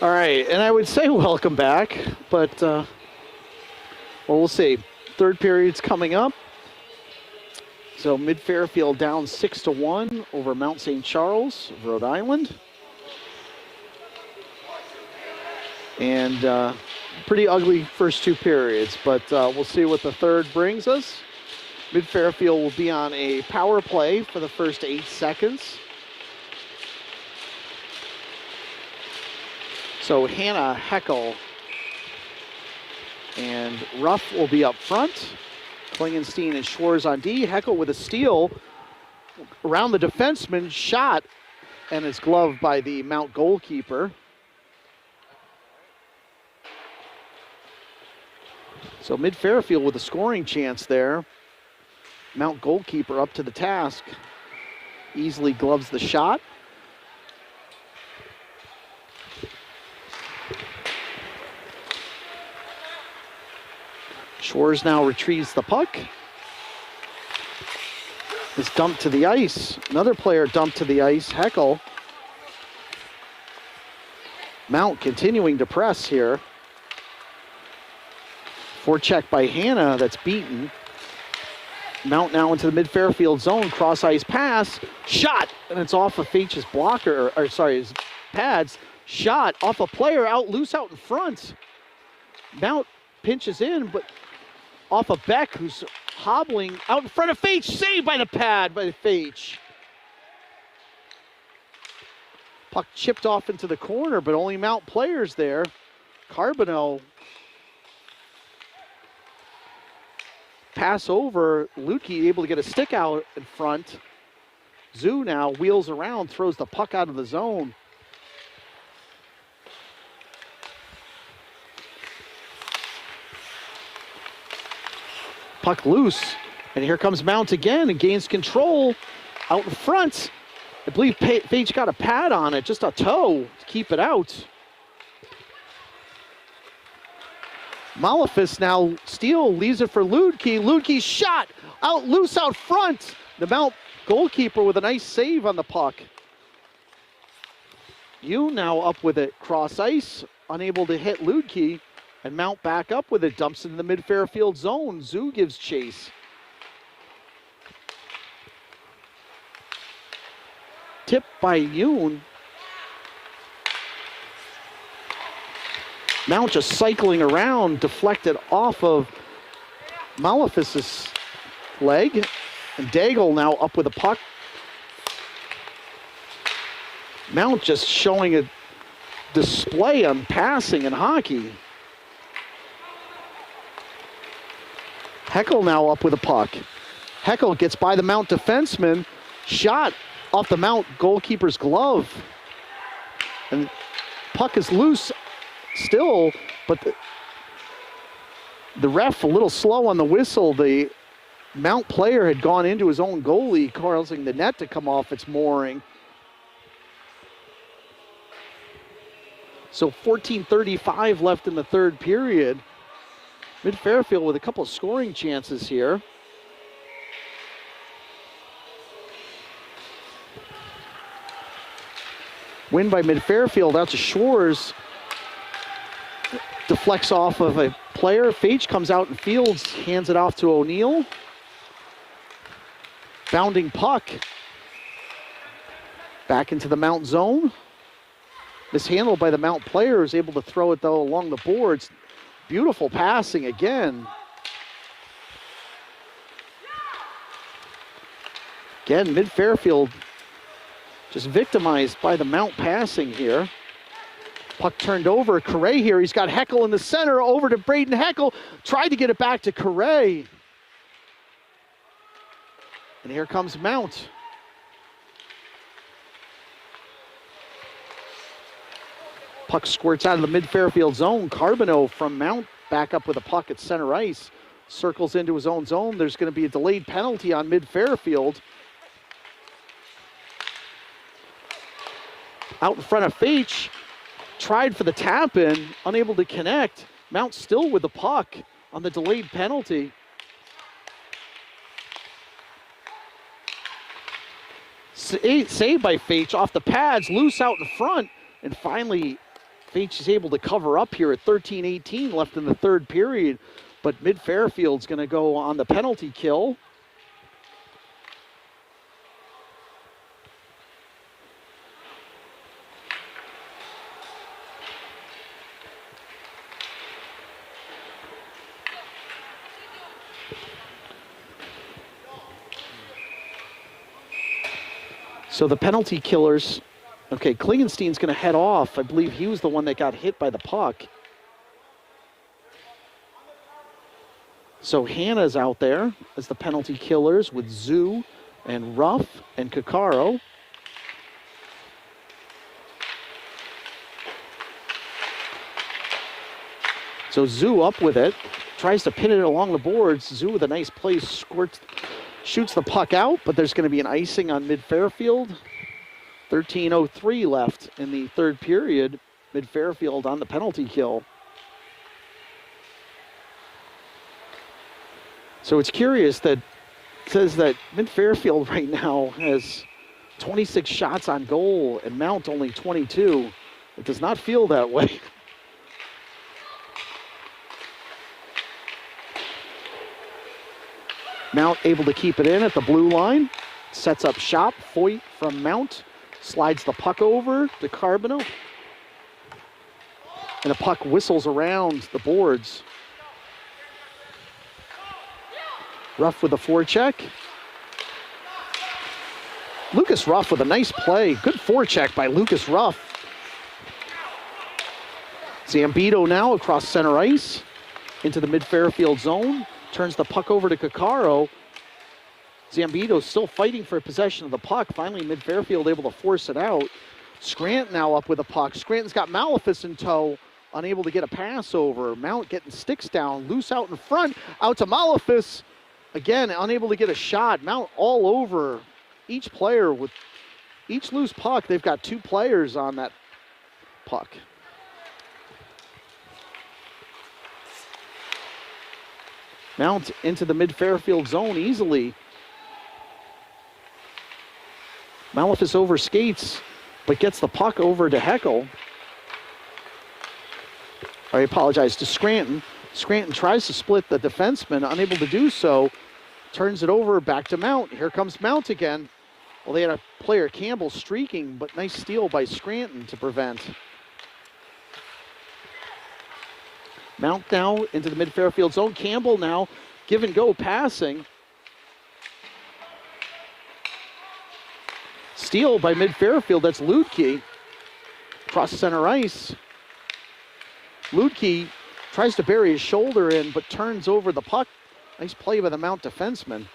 Speaker 1: All right, and I would say welcome back, but well, we'll see. Third period's coming up. So Mid-Fairfield down 6-1 over Mount St. Charles, Rhode Island. And pretty ugly first two periods, but we'll see what the third brings us. Mid-Fairfield will be on a power play for the first 8 seconds. So Hannah, Heckel, and Ruff will be up front. Klingenstein and Schwarz on D. Heckel with a steal around the defenseman, shot, and it's gloved by the Mount goalkeeper. So Mid-Fairfield with a scoring chance there. Mount goalkeeper up to the task. Easily gloves the shot. Schwarz now retrieves the puck. It's dumped to the ice. Another player dumped to the ice, Heckel. Mount continuing to press here. Forecheck by Hannah, that's beaten. Mount now into the Mid-Fairfield zone, cross-ice pass, shot, and it's off of Faitch's blocker, or sorry, his pads. Shot off a player out loose out in front. Mount pinches in, but off of Beck, who's hobbling out in front of Faitch. Saved by the pad by Faitch. Puck chipped off into the corner, but only Mount players there. Carbonell pass over. Lutke able to get a stick out in front. Zoo now wheels around, throws the puck out of the zone. Puck loose, and here comes Mount again and gains control out in front. I believe Faitch got a pad on it, just a toe to keep it out. Malefis now steal, leaves it for Lutke. Lutke's shot out loose out front. The Mount goalkeeper with a nice save on the puck. You now up with it cross ice, unable to hit Lutke. And Mount back up with it, dumps into the Mid-Fairfield zone. Zoo gives chase. Tipped by Yoon. Mount just cycling around, deflected off of Malefis's leg. And Daigle now up with a puck. Mount just showing a display on passing in hockey. Heckel now up with a puck. Heckel gets by the Mount defenseman. Shot off the Mount goalkeeper's glove. And puck is loose still, but the ref a little slow on the whistle. The Mount player had gone into his own goalie, causing the net to come off its mooring. So 14:35 left in the third period. Mid-Fairfield with a couple of scoring chances here. Win by Mid-Fairfield out to Schwarz. Deflects off of a player. Faitch comes out and fields, hands it off to O'Neill. Bounding puck. Back into the Mount zone. Mishandled by the Mount player, is able to throw it though along the boards. Beautiful passing again. Again, Mid-Fairfield just victimized by the Mount passing here. Puck turned over. Correa here. He's got Heckel in the center. Over to Braden Heckel. Tried to get it back to Correa. And here comes Mount. Puck squirts out of the Mid-Fairfield zone. Carbonell from Mount back up with a puck at center ice. Circles into his own zone. There's going to be a delayed penalty on Mid-Fairfield. Out in front of Faitch. Tried for the tap in. Unable to connect. Mount still with the puck on the delayed penalty. Saved by Faitch off the pads. Loose out in front. And finally Faitch is able to cover up here at 13-18 left in the third period, but Mid-Fairfield's going to go on the penalty kill. So the penalty killers, okay, Klingenstein's going to head off. I believe he was the one that got hit by the puck. So Hannah's out there as the penalty killers with Zoo and Ruff and Kakaro. So Zoo up with it, tries to pin it along the boards. Zoo with a nice play, shoots the puck out, but there's going to be an icing on Mid-Fairfield. 13:03 left in the third period. Mid-Fairfield on the penalty kill. So it's curious that it says that Mid-Fairfield right now has 26 shots on goal and Mount only 22. It does not feel that way. Mount able to keep it in at the blue line. Sets up shop. Foyt from Mount slides the puck over to Carbonneau. And the puck whistles around the boards. Ruff with a forecheck. Lucas Ruff with a nice play. Good forecheck by Lucas Ruff. Zambito now across center ice into the Mid-Fairfield zone. Turns the puck over to Kakaro. Zambito still fighting for possession of the puck. Finally, Mid-Fairfield able to force it out. Scranton now up with the puck. Scranton's got Malefus in tow, unable to get a pass over. Mount getting sticks down, loose out in front, out to Malefus. Again, unable to get a shot. Mount all over each player with each loose puck. They've got two players on that puck. Mount into the Mid-Fairfield zone easily. Malefus over skates, but gets the puck over to Heckel. I apologize, to Scranton. Scranton tries to split the defenseman, unable to do so. Turns it over back to Mount. Here comes Mount again. Well, they had a player, Campbell, streaking, but nice steal by Scranton to prevent. Mount now into the Mid-Fairfield zone. Campbell now give and go passing. Steal by Mid-Fairfield. That's Ludke. Across center ice. Ludke tries to bury his shoulder in, but turns over the puck. Nice play by the Mount defenseman.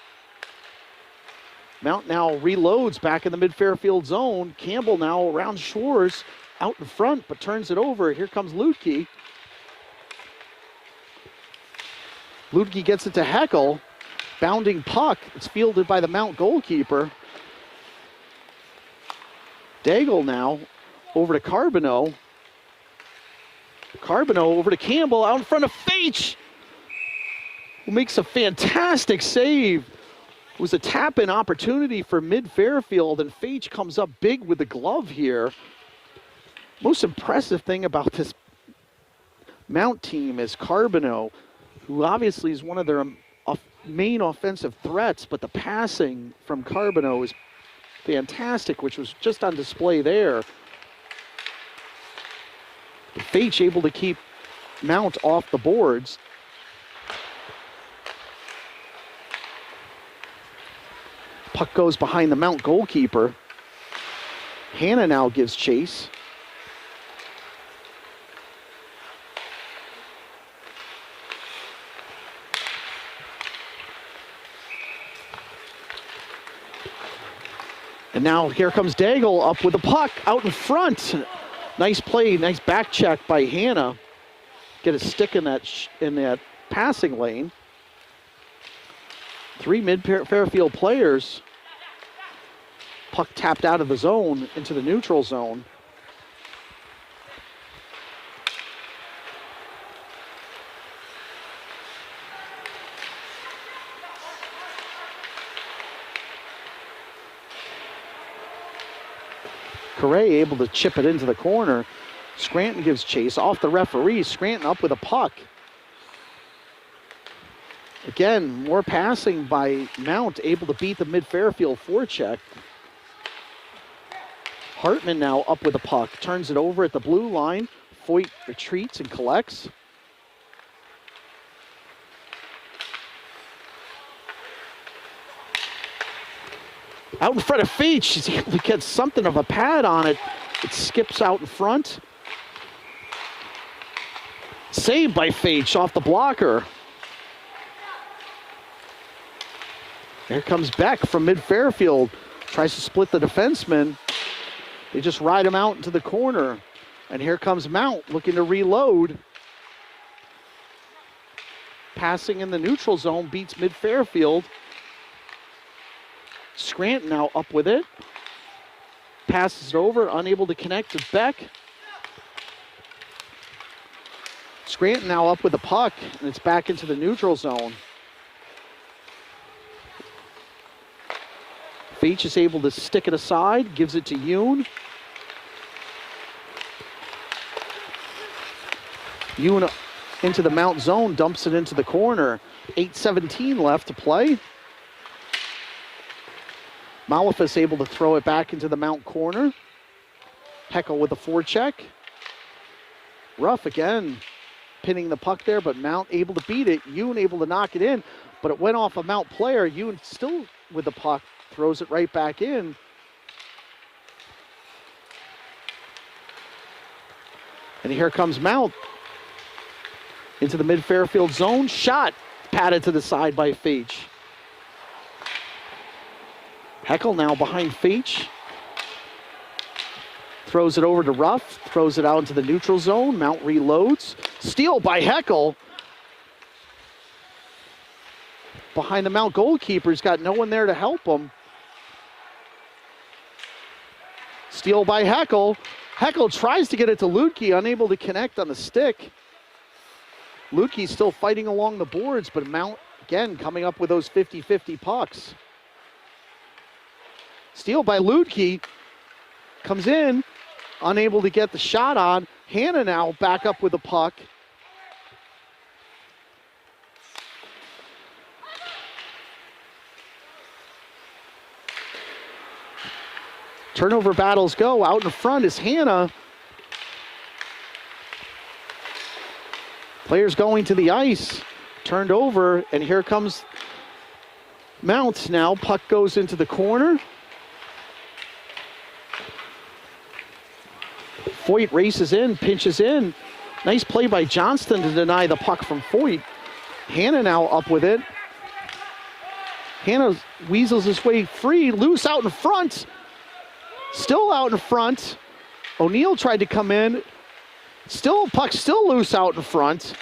Speaker 1: Mount now reloads back in the Mid-Fairfield zone. Campbell now around Shores, out in front, but turns it over. Here comes Ludke. Ludke gets it to Heckel. Bounding puck. It's fielded by the Mount goalkeeper. Daigle now over to Carbonneau. Carbonneau over to Campbell, out in front of Faitch, who makes a fantastic save. It was a tap-in opportunity for Mid-Fairfield, and Faitch comes up big with the glove here. Most impressive thing about this Mount team is Carbonneau, who obviously is one of their main offensive threats, but the passing from Carbonneau is fantastic, which was just on display there. Faitch able to keep Mount off the boards. Puck goes behind the Mount goalkeeper. Hannah now gives chase. And now here comes Daigle up with the puck out in front. Nice play, nice back check by Hannah. Get a stick in that passing lane. Three Mid-Fairfield players. Puck tapped out of the zone into the neutral zone. Correa able to chip it into the corner. Scranton gives chase off the referee. Scranton up with a puck. Again, more passing by Mount, able to beat the mid-Fairfield forecheck. Hartman now up with a puck, turns it over at the blue line. Foyt retreats and collects. Out in front of Feach, she's able to get something of a pad on it. It skips out in front. Saved by Feach off the blocker. Here comes Beck from mid-Fairfield. Tries to split the defenseman. They just ride him out into the corner. And here comes Mount looking to reload. Passing in the neutral zone beats mid-Fairfield. Scranton now up with it. Passes it over, unable to connect to Beck. Scranton now up with the puck, and it's back into the neutral zone. Feach is able to stick it aside, gives it to Yoon. Yoon into the Mount zone, dumps it into the corner. 8:17 left to play. Malafis able to throw it back into the Mount corner. Heckel with the forecheck. Ruff again, pinning the puck there, but Mount able to beat it. Yoon able to knock it in, but it went off a Mount player. Yoon still with the puck, throws it right back in. And here comes Mount into the mid-Fairfield zone. Shot patted to the side by Feach. Heckel now behind Feach. Throws it over to Ruff. Throws it out into the neutral zone. Mount reloads. Steal by Heckel. Behind the Mount goalkeeper. He's got no one there to help him. Steal by Heckel. Heckel tries to get it to Lutke, unable to connect on the stick. Lutke's still fighting along the boards, but Mount, again, coming up with those 50-50 pucks. Steal by Lutke, comes in, unable to get the shot on. Hannah now back up with the puck. Turnover battles go. Out in front is Hannah. Players going to the ice. Turned over, and here comes Mount now. Puck goes into the corner. Foyt races in, pinches in. Nice play by Johnston to deny the puck from Foyt. Hannah now up with it. Hannah weasels his way free, loose out in front. Still out in front. O'Neill tried to come in. Still, puck still loose out in front.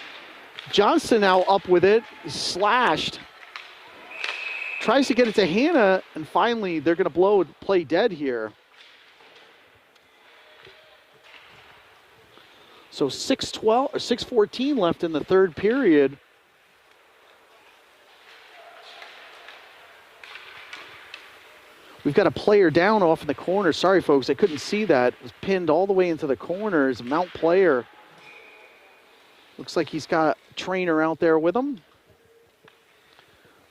Speaker 1: Johnston now up with it, slashed. Tries to get it to Hannah, and finally they're going to play dead here. So 6:12 or 6:14 left in the third period. We've got a player down off in the corner. Sorry, folks, I couldn't see that. It was pinned all the way into the corner. It's a Mount player. Looks like he's got a trainer out there with him.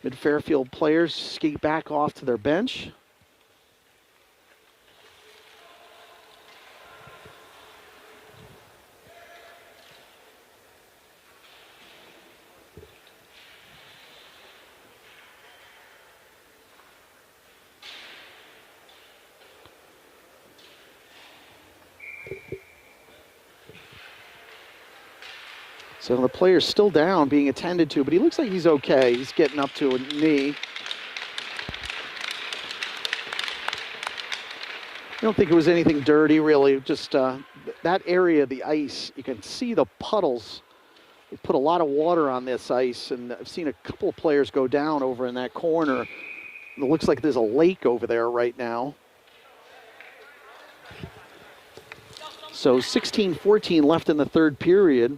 Speaker 1: Mid-Fairfield players skate back off to their bench. So the player's still down, being attended to, but he looks like he's okay. He's getting up to a knee. I don't think it was anything dirty, really. Just that area of the ice, you can see the puddles. They put a lot of water on this ice, and I've seen a couple of players go down over in that corner. It looks like there's a lake over there right now. So 16-14 left in the third period.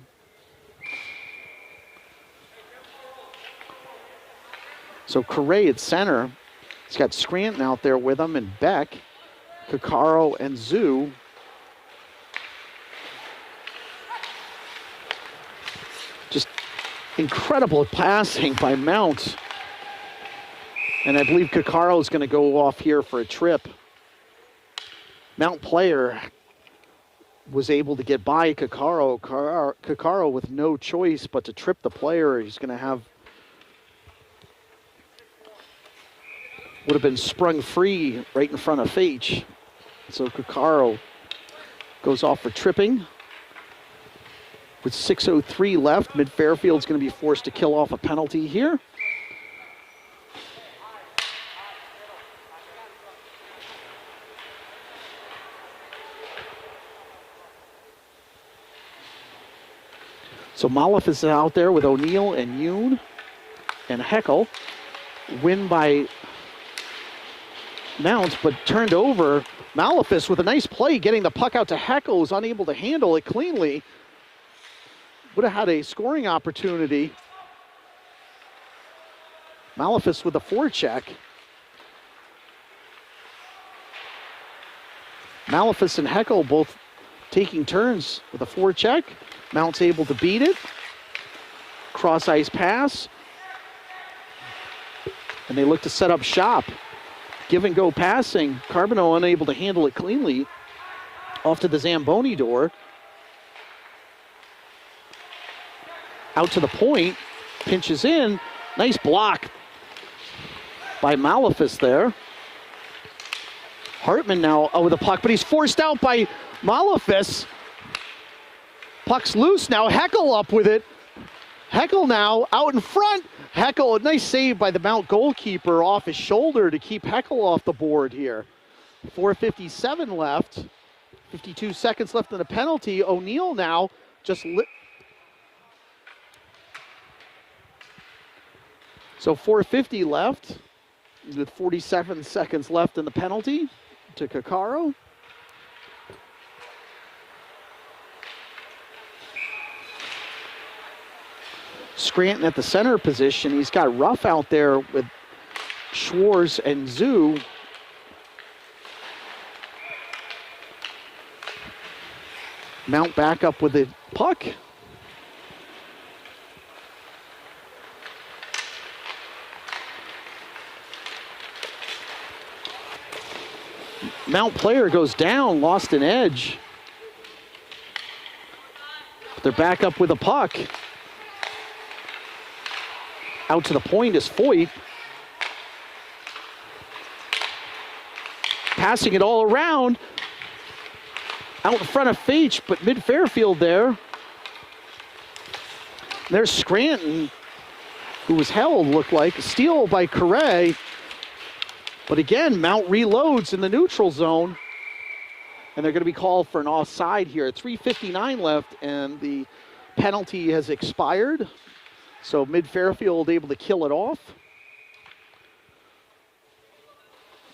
Speaker 1: So Correa at center. He's got Scranton out there with him, and Beck, Kakaro, and Zoo. Incredible passing by Mount. And I believe Caccaro is going to go off here for a trip. Mount player was able to get by Caccaro. Caccaro with no choice but to trip the player. He's going to have, would have been sprung free right in front of Fage. So Caccaro goes off for tripping. With 6:03 left, Mid-Fairfield's going to be forced to kill off a penalty here. So Malef is out there with O'Neill and Yoon and Heckel. Win by Mount, but turned over. Malefis with a nice play, getting the puck out to Heckel, was unable to handle it cleanly. Would have had a scoring opportunity. Malefis with a forecheck. Malefis and Heckel both taking turns with a forecheck. Mount's able to beat it. Cross ice pass. And they look to set up shop. Give and go passing. Carbonneau unable to handle it cleanly. Off to the Zamboni door. Out to the point. Pinches in. Nice block by Malefis there. Hartman now out with the puck, but he's forced out by Malefis. Puck's loose now. Heckel up with it. Heckel now out in front. Heckel, a nice save by the Mount goalkeeper off his shoulder to keep Heckel off the board here. 4:57 left. 52 seconds left in the penalty. O'Neill now just So 4:50 left with 47 seconds left in the penalty to Caccaro. Scranton at the center position. He's got Ruff out there with Schwartz and Zoo. Mount back up with the puck. Mount player goes down, lost an edge. They're back up with a puck. Out to the point is Foyt. Passing it all around. Out in front of Fage, but Mid-Fairfield there. There's Scranton, who was held, looked like. A steal by Correa. But again, Mount reloads in the neutral zone. And they're going to be called for an offside here. 3:59 left, and the penalty has expired. So Mid-Fairfield able to kill it off.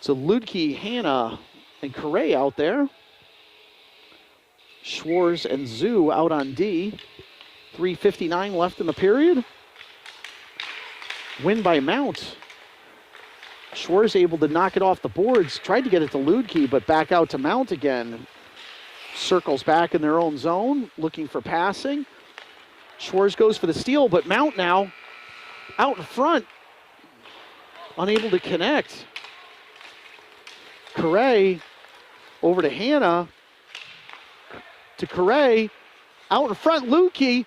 Speaker 1: So Ludke, Hanna, and Correa out there. Schwartz and Zoo out on D. 3:59 left in the period. Win by Mount. Schwartz able to knock it off the boards. Tried to get it to Ludke, but back out to Mount again. Circles back in their own zone, looking for passing. Schwartz goes for the steal, but Mount now out in front. Unable to connect. Correa over to Hanna. To Correa. Out in front, Ludke.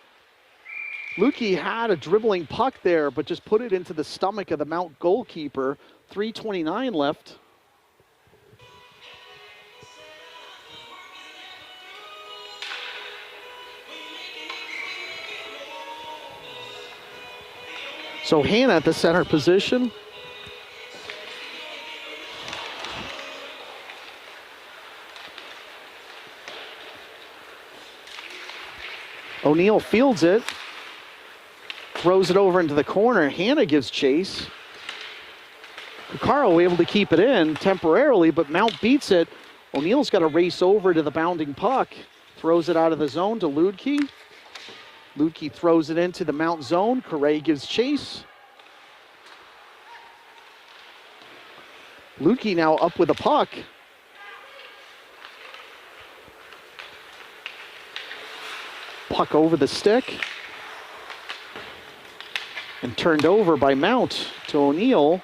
Speaker 1: Ludke had a dribbling puck there, but just put it into the stomach of the Mount goalkeeper. 3:29 left. So Hanna at the center position. O'Neill fields it. Throws it over into the corner. Hanna gives chase. Caccaro able to keep it in temporarily, but Mount beats it. O'Neill's got to race over to the bounding puck. Throws it out of the zone to Ludke. Ludke throws it into the Mount zone. Correa gives chase. Ludke now up with the puck. Puck over the stick. And turned over by Mount to O'Neill.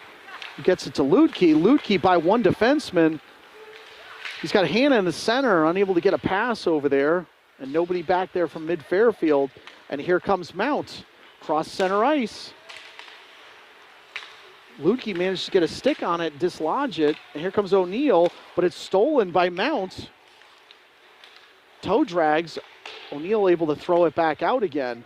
Speaker 1: Gets it to Ludke. Ludke by one defenseman. He's got Hannah in the center, unable to get a pass over there. And nobody back there from mid-Fairfield. And here comes Mount. Cross center ice. Ludke managed to get a stick on it, dislodge it. And here comes O'Neill, but it's stolen by Mount. Toe drags. O'Neill able to throw it back out again.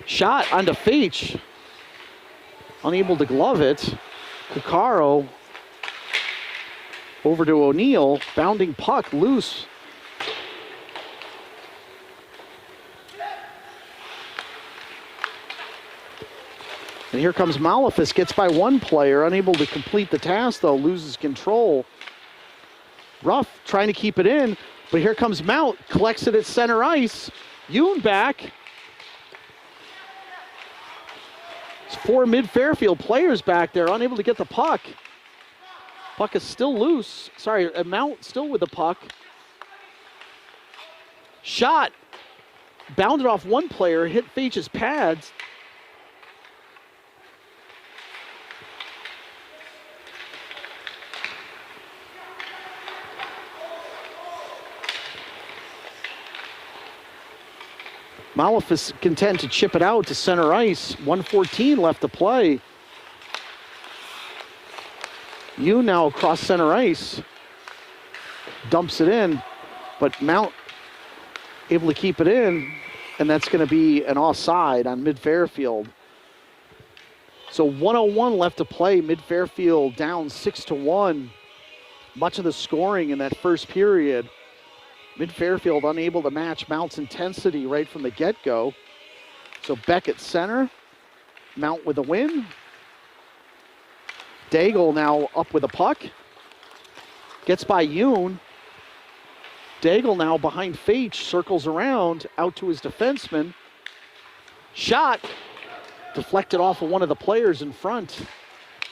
Speaker 1: Shot onto Feach. Unable to glove it. Cuccaro over to O'Neill. Bounding puck loose. And here comes Malefus. Gets by one player. Unable to complete the task though. Loses control. Ruff trying to keep it in. But here comes Mount. Collects it at center ice. Yoon back. It's 4 mid-Fairfield players back there, unable to get the puck. Puck is still loose. Sorry, Mount still with the puck. Shot. Bounded off one player, hit Feach's pads. Malefus content to chip it out to center ice. 1:14 left to play. You now across center ice. Dumps it in, but Mount able to keep it in, and that's going to be an offside on mid-Fairfield. So 1:01 left to play. Mid-Fairfield down 6-1. Much of the scoring in that first period. Mid-Fairfield unable to match Mount's intensity right from the get-go. So Beck at center. Mount with a win. Daigle now up with a puck. Gets by Yoon. Daigle now behind Feach. Circles around. Out to his defenseman. Shot. Deflected off of one of the players in front.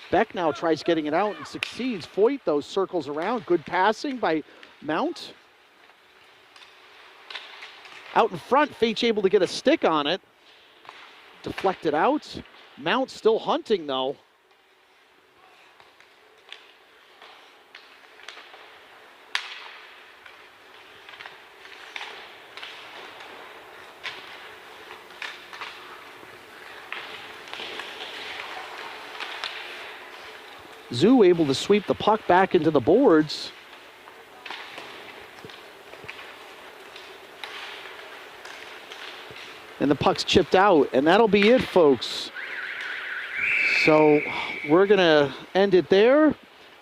Speaker 1: Beck now tries getting it out and succeeds. Foyt, though, circles around. Good passing by Mount. Out in front, Feach able to get a stick on it. Deflected out. Mount still hunting, though. Zoo able to sweep the puck back into the boards. And the puck's chipped out, and that'll be it, folks. So we're going to end it there,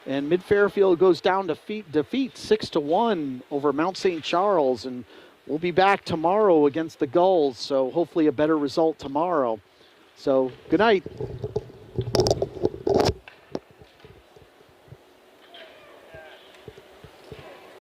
Speaker 1: and Mid-Fairfield goes down to defeat 6-1 over Mount St. Charles, and we'll be back tomorrow against the Gulls, so hopefully a better result tomorrow. So good night.